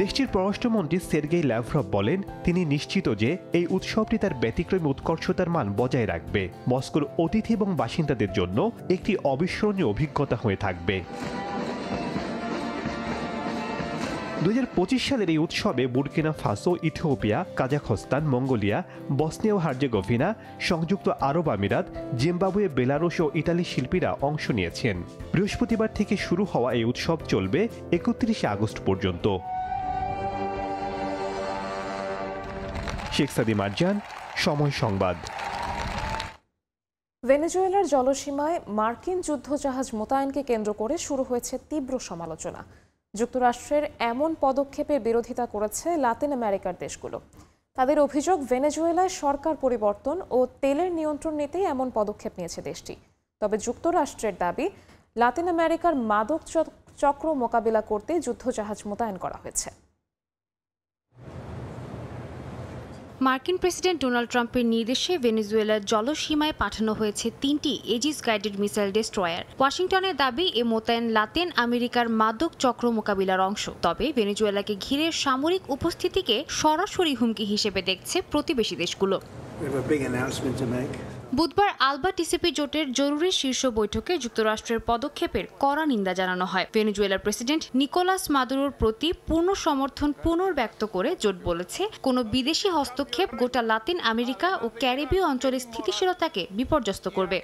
দেশটির পররাষ্ট্রমন্ত্রী সের্গেই ল্যাভরভ বলেন, তিনি নিশ্চিত যে এই উৎসবটি তার ব্যতিক্রমী উৎকর্ষতার মান বজায় রাখবে, মস্কোর অতিথি এবং বাসিন্দাদের জন্য একটি অবিস্মরণীয় অভিজ্ঞতা হয়ে থাকবে। 2025 সালের এই উৎসবে Burkina Faso, Ethiopia, Kazakhstan, Mongolia, Bosnia ও হার্জেগোভিনা, সংযুক্ত আরব আমিরাত, জিম্বাবুয়ে, বেলারুশ ও ইতালি শিল্পীরা অংশ নিয়েছেন। বৃহস্পতিবার থেকে শুরু হওয়া এই উৎসব চলবে 31 আগস্ট পর্যন্ত। শেখ সাদি মারজান, সময় সংবাদ। ভেনেজুয়েলার জলসীমায় মার্কিন যুদ্ধজাহাজ মোতায়েনকে কেন্দ্র করে শুরু হয়েছে তীব্র সমালোচনা। যুক্তরাষ্ট্রের এমন পদক্ষেপের বিরোধিতা করেছে লাতিন আমেরিকার দেশগুলো। তাদের অভিযোগ, ভেনেজুয়েলায় সরকার পরিবর্তন ও তেলের নিয়ন্ত্রণ নিতেই এমন পদক্ষেপ নিয়েছে দেশটি। তবে যুক্তরাষ্ট্রের দাবি, লাতিন আমেরিকার মাদক চক্র মোকাবিলা করতে যুদ্ধজাহাজ মোতায়েন করা হয়েছে। মার্কিন প্রেসিডেন্ট ডোনাল্ড ট্রাম্পের নির্দেশে ভেনেজুয়েলার জলসীমায় পাঠানো হয়েছে 3টি এজিস গাইডেড মিসাইল ডেস্ট্রয়ার। ওয়াশিংটনের দাবি, এ মোতায়েন লাতিন আমেরিকার মাদক চক্র মোকাবিলার অংশ। তবে ভেনেজুয়েলাকে ঘিরে সামরিক উপস্থিতিকে সরাসরি হুমকি হিসেবে দেখছে প্রতিবেশী দেশগুলো। বুধবার আলবা টিসিপি জোটের জরুরি শীর্ষ বৈঠকে যুক্তরাষ্ট্রের পদক্ষেপের কড়া নিন্দা জানানো হয়। ভেনেজুয়েলার প্রেসিডেন্ট নিকোলাস মাদুরোর প্রতি পূর্ণ সমর্থন পুনর্ব্যক্ত করে জোট বলেছে, কোনো বিদেশি হস্তক্ষেপ গোটা লাতিন আমেরিকা ও ক্যারিবীয় অঞ্চলের স্থিতিশীলতাকে বিপর্যস্ত করবে।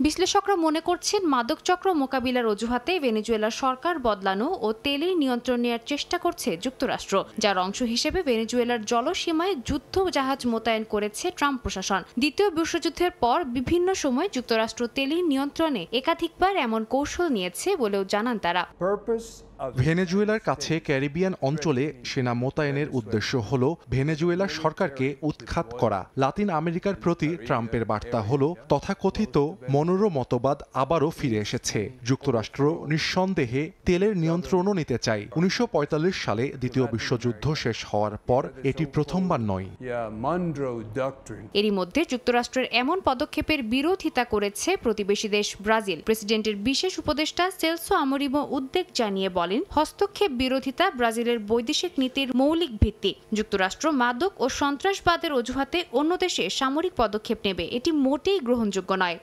বিশ্লেষকরা মনে করছেন, মাদক চক্র মোকাবিলার অজুহাতে ভেনেজুয়েলার সরকার বদলানো ও তেলের নিয়ন্ত্রণ নেওয়ার চেষ্টা করছে যুক্তরাষ্ট্র, যার অংশ হিসেবে ভেনেজুয়েলার জলসীমায় যুদ্ধ জাহাজ মোতায়েন করেছে ট্রাম্প প্রশাসন। দ্বিতীয় বিশ্বযুদ্ধের পর বিভিন্ন সময় যুক্তরাষ্ট্র তেলের নিয়ন্ত্রণে একাধিকবার এমন কৌশল নিয়েছে বলেও জানান তারা। ভেনেজুয়েলার কাছে ক্যারিবিয়ান অঞ্চলে সেনা মোতায়েনের উদ্দেশ্য হল ভেনেজুয়েলার সরকারকে উৎখাত করা। লাতিন আমেরিকার প্রতি ট্রাম্পের বার্তা হল, তথাকথিত মনোরম মতবাদ আবারও ফিরে এসেছে। যুক্তরাষ্ট্র নিঃসন্দেহে তেলের নিয়ন্ত্রণও নিতে চায়। 1945 সালে দ্বিতীয় বিশ্বযুদ্ধ শেষ হওয়ার পর এটি প্রথমবার নয়। এরই মধ্যে যুক্তরাষ্ট্রের এমন পদক্ষেপের বিরোধিতা করেছে প্রতিবেশী দেশ ব্রাজিল। প্রেসিডেন্টের বিশেষ উপদেষ্টা সেলসো আমোরিমো উদ্বেগ জানিয়ে বলেন, হস্তক্ষেপ বিরোধিতা ব্রাজিলের বৈদেশিক নীতির মৌলিক ভিত্তি। যুক্তরাষ্ট্র মাদক ও সন্ত্রাসবাদের অজুহাতে অন্য দেশে সামরিক পদক্ষেপ নেবে, এটি মোটেই গ্রহণযোগ্য নয়।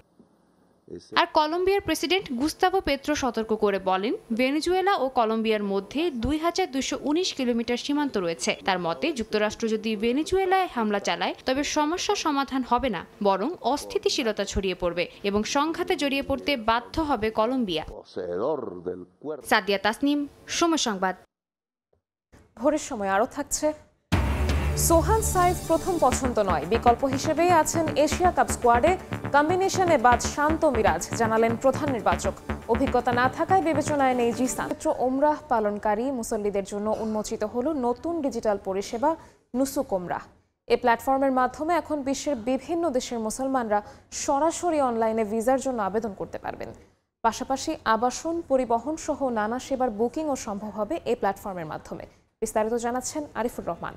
আর কলম্বিয়ার প্রেসিডেন্ট গুস্তাভো পেত্রো সতর্ক করে বলেন, ভেনেজুয়েলা ও কলম্বিয়ার মধ্যে 2219 কিলোমিটার সীমান্ত রয়েছে। তার মতে, যুক্তরাষ্ট্র যদি ভেনেজুয়েলায় হামলা চালায় তবে সমস্যার সমাধান হবে না, বরং অস্থিতিশীলতা ছড়িয়ে পড়বে এবং সংঘাতে জড়িয়ে পড়তে বাধ্য হবে কলম্বিয়া। সাদিয়া তাসনিম, সময় সংবাদ। ভোরের সময় আরও থাকছে, সোহান সাইফ প্রথম পছন্দ নয়, বিকল্প হিসেবেই আছেন এশিয়া কাপ স্কোয়াডে। কম্বিনেশনে বাদ শান্ত মিরাজ, জানালেন প্রধান নির্বাচক। অভিজ্ঞতা না থাকায় বিবেচনায় নেই জিসান। ওমরাহ পালনকারী মুসল্লিদের জন্য উন্মোচিত হলো নতুন ডিজিটাল পরিষেবা নুসুক ওমরাহ। এই প্ল্যাটফর্মের মাধ্যমে এখন বিশ্বের বিভিন্ন দেশের মুসলমানরা সরাসরি অনলাইনে ভিসার জন্য আবেদন করতে পারবেন। পাশাপাশি আবাসন, পরিবহন সহ নানা সেবার বুকিংও সম্ভব হবে এই প্ল্যাটফর্মের মাধ্যমে। বিস্তারিত জানাচ্ছেন আরিফুর রহমান।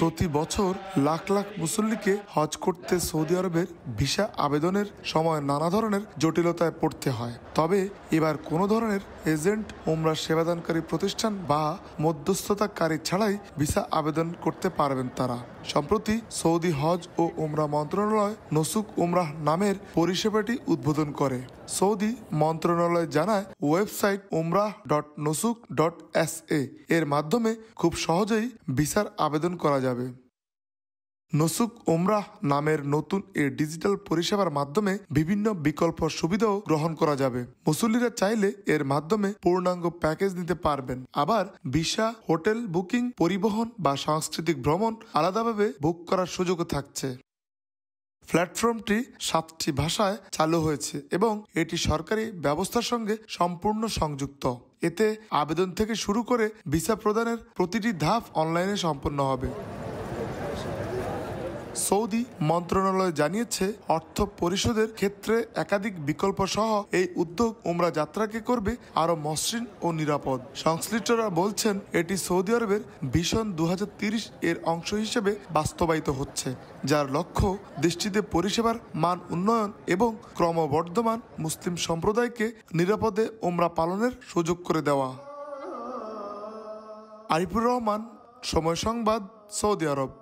প্রতি বছর লাখ লাখ মুসল্লিকে হজ করতে সৌদি আরবের ভিসা আবেদনের সময় নানা ধরনের জটিলতায় পড়তে হয়। তবে এবার কোনো ধরনের এজেন্ট, ওমরা সেবাদানকারী প্রতিষ্ঠান বা মধ্যস্থতাকারী ছাড়াই ভিসা আবেদন করতে পারবেন তারা। সম্প্রতি সৌদি হজ ও ওমরা মন্ত্রণালয় নুসুক ওমরাহ নামের পরিষেবাটি উদ্বোধন করে। সৌদি মন্ত্রণালয় জানায়, ওয়েবসাইট umrah.nusuk.sa এর মাধ্যমে খুব সহজেই ভিসার আবেদন করা যাবে। নুসুক উমরাহ নামের নতুন এই ডিজিটাল পরিষেবার মাধ্যমে বিভিন্ন বিকল্প সুবিধাও গ্রহণ করা যাবে। মুসল্লিরা চাইলে এর মাধ্যমে পূর্ণাঙ্গ প্যাকেজ নিতে পারবেন। আবার ভিসা, হোটেল বুকিং, পরিবহন বা সাংস্কৃতিক ভ্রমণ আলাদাভাবে বুক করার সুযোগও থাকছে। প্ল্যাটফর্মটি 7টি ভাষায় চালু হয়েছে এবং এটি সরকারি ব্যবস্থার সঙ্গে সম্পূর্ণ সংযুক্ত। এতে আবেদন থেকে শুরু করে ভিসা প্রদানের প্রতিটি ধাপ অনলাইনে সম্পন্ন হবে। সৌদি মন্ত্রণালয় জানিয়েছে, অর্থ পরিশোধের ক্ষেত্রে একাধিক বিকল্প সহ এই উদ্যোগ উমরা যাত্রাকে করবে আরো মসৃণ ও নিরাপদ। সংশ্লিষ্টরা বলছেন, এটি সৌদি আরবের ভিশন 2030 এর অংশ হিসেবে বাস্তবায়িত হচ্ছে, যার লক্ষ্য দেশটিতে পরিষেবার মান উন্নয়ন এবং ক্রমবর্ধমান মুসলিম সম্প্রদায়কে নিরাপদে উমরা পালনের সুযোগ করে দেওয়া। আরিফুর রহমান, সময় সংবাদ, সৌদি আরব।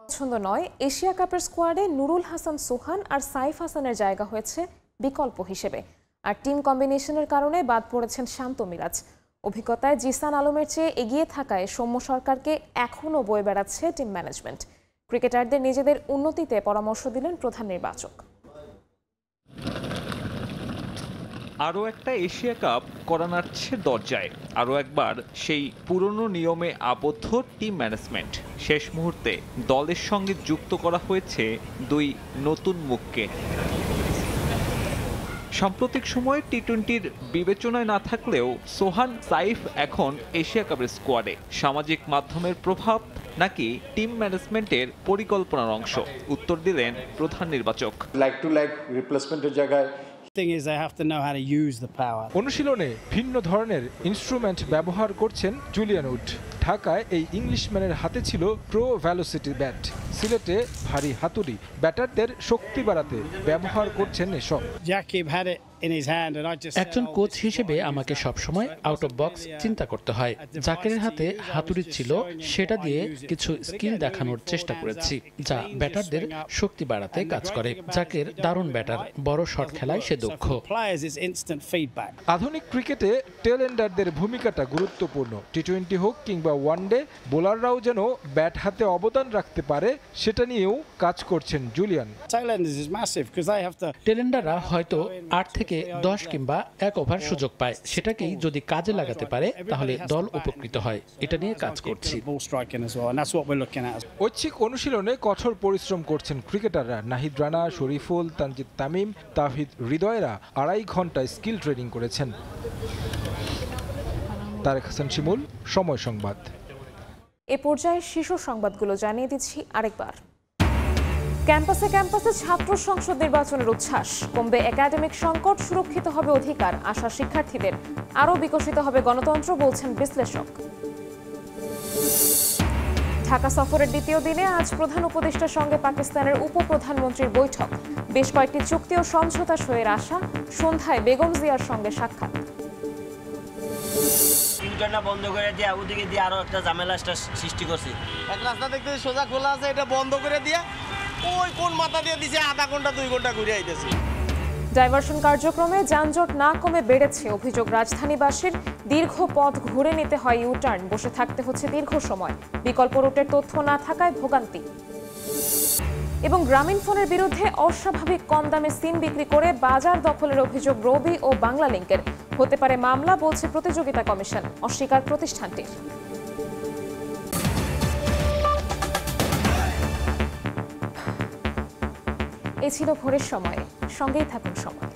পছন্দ নয়, এশিয়া কাপের স্কোয়াডে নুরুল হাসান সোহান আর সাইফ হাসানের জায়গা হয়েছে বিকল্প হিসেবে, আর টিম কম্বিনেশনের কারণে বাদ পড়েছেন শান্ত মিরাজ। অভিজ্ঞতায় জিসান আলমের চেয়ে এগিয়ে থাকায় সৌম্য সরকারকে এখনও বয়ে বেড়াচ্ছে টিম ম্যানেজমেন্ট। ক্রিকেটারদের নিজেদের উন্নতিতে পরামর্শ দিলেন প্রধান নির্বাচক। আরও একটা এশিয়া কাপ করা নাড়ছে দরজায়, আরও একবার সেই পুরনো নিয়মে আবদ্ধ টিম ম্যানেজমেন্ট। শেষ মুহূর্তে দলের সঙ্গে যুক্ত করা হয়েছে 2 নতুন মুখকে। সাম্প্রতিক সময়ে টি-20-র বিবেচনায় না থাকলেও সোহান, সাইফ এখন এশিয়া কাপের স্কোয়াডে। সামাজিক মাধ্যমের প্রভাব নাকি টিম ম্যানেজমেন্টের পরিকল্পনার অংশ? উত্তর দিলেন প্রধান নির্বাচক। লাইক টু লাইক রিপ্লেসমেন্টের জায়গায় অনুশীলনে ভিন্ন ধরনের ইনস্ট্রুমেন্ট ব্যবহার করছেন জুলিয়ান উড। ঢাকায় এই ইংলিশম্যানের হাতে ছিল প্রো ভ্যালোসিটি ব্যাট, সিলেটে ভারী হাতুড়ি। ব্যাটারদের শক্তি বাড়াতে ব্যবহার করছেন এসব। একজন কোচ হিসেবে আমাকে সবসময় আউট অফ বক্স চিন্তা করতে হয়। জাকেরের হাতে হাতুড়ি ছিল, সেটা দিয়ে কিছু স্কিল দেখানোর চেষ্টা করেছি যা ব্যাটারদের শক্তি বাড়াতে কাজ করে। জাকের দারুণ ব্যাটার, বড় শট খেলায় সে দক্ষ। আধুনিক ক্রিকেটে টেলেন্ডারদের ভূমিকাটা গুরুত্বপূর্ণ। টি-20 হোক কিংবা ওয়ানডে, বোলাররাও যেন ব্যাট হাতে অবদান রাখতে পারে সেটা নিয়েও কাজ করছেন জুলিয়ান। টেলেন্ডাররা হয়তো 8 থেকে 10 কিংবা 1 ওভার সুযোগ পায়, সেটাকেই যদি কাজে লাগাতে পারে তাহলে দল উপকৃত হয়। এটা নিয়ে কাজ করছি। ঐচ্ছিক অনুশীলনে কঠোর পরিশ্রম করছেন ক্রিকেটাররা। নাহিদ রানা, শরীফুল, তানজিদ তামিম, তাহিদ হৃদয়রা 2.5 ঘন্টা স্কিল ট্রেনিং করেছেন। তারেক হাসান শিমুল, সময় সংবাদ। এ পর্যায়ে শীর্ষ সংবাদগুলো জানিয়ে দিচ্ছি আরেকবার। ক্যাম্পাসে ক্যাম্পাসে ছাত্র সংসদ নির্বাচনের উচ্ছ্বাস। কমবে একাডেমিক সংকট, সুরক্ষিত হবে অধিকার, আশা শিক্ষার্থীদের। আরও বিকশিত হবে গণতন্ত্র, বলছেন বিশ্লেষক। ঢাকা সফরের দ্বিতীয় দিনে আজ প্রধান উপদেষ্টার সঙ্গে পাকিস্তানের উপপ্রধানমন্ত্রীর বৈঠক। বেশ কয়েকটি চুক্তি ও সমঝোতা সইয়ের আশা। সন্ধ্যায় বেগম জিয়ার সঙ্গে সাক্ষাৎ। বন্ধ করে দিয়ে ওদিকে দিয়ে আরো একটা ঝামেলা সৃষ্টি করছে। এক রাস্তা দেখতে সোজা খোলা আছে, এটা বন্ধ করে দিয়ে ওই কোন মাথা দিয়ে দিছে, আধা ঘন্টা 2 ঘন্টা ঘুরে আইতেছে। ডাইভারশন কার্যক্রমে যানজট না কমে বেড়েছে অভিযোগ রাজধানীবাসীর। দীর্ঘ পথ ঘুরে নিতে হয় ইউটার্ন, বসে থাকতে হচ্ছে দীর্ঘ সময়। বিকল্প রুটের তথ্য না থাকায় ভোগান্তি। এবং গ্রামীণফোনের বিরুদ্ধে অস্বাভাবিক কম দামে সিম বিক্রি করে বাজার দখলের অভিযোগ রবি ও বাংলালিংকের। হতে পারে মামলা, বলছে প্রতিযোগিতা কমিশন। অস্বীকার প্রতিষ্ঠানটির। এ ছিল ভোরের সময়। সঙ্গেই থাকুন সময়।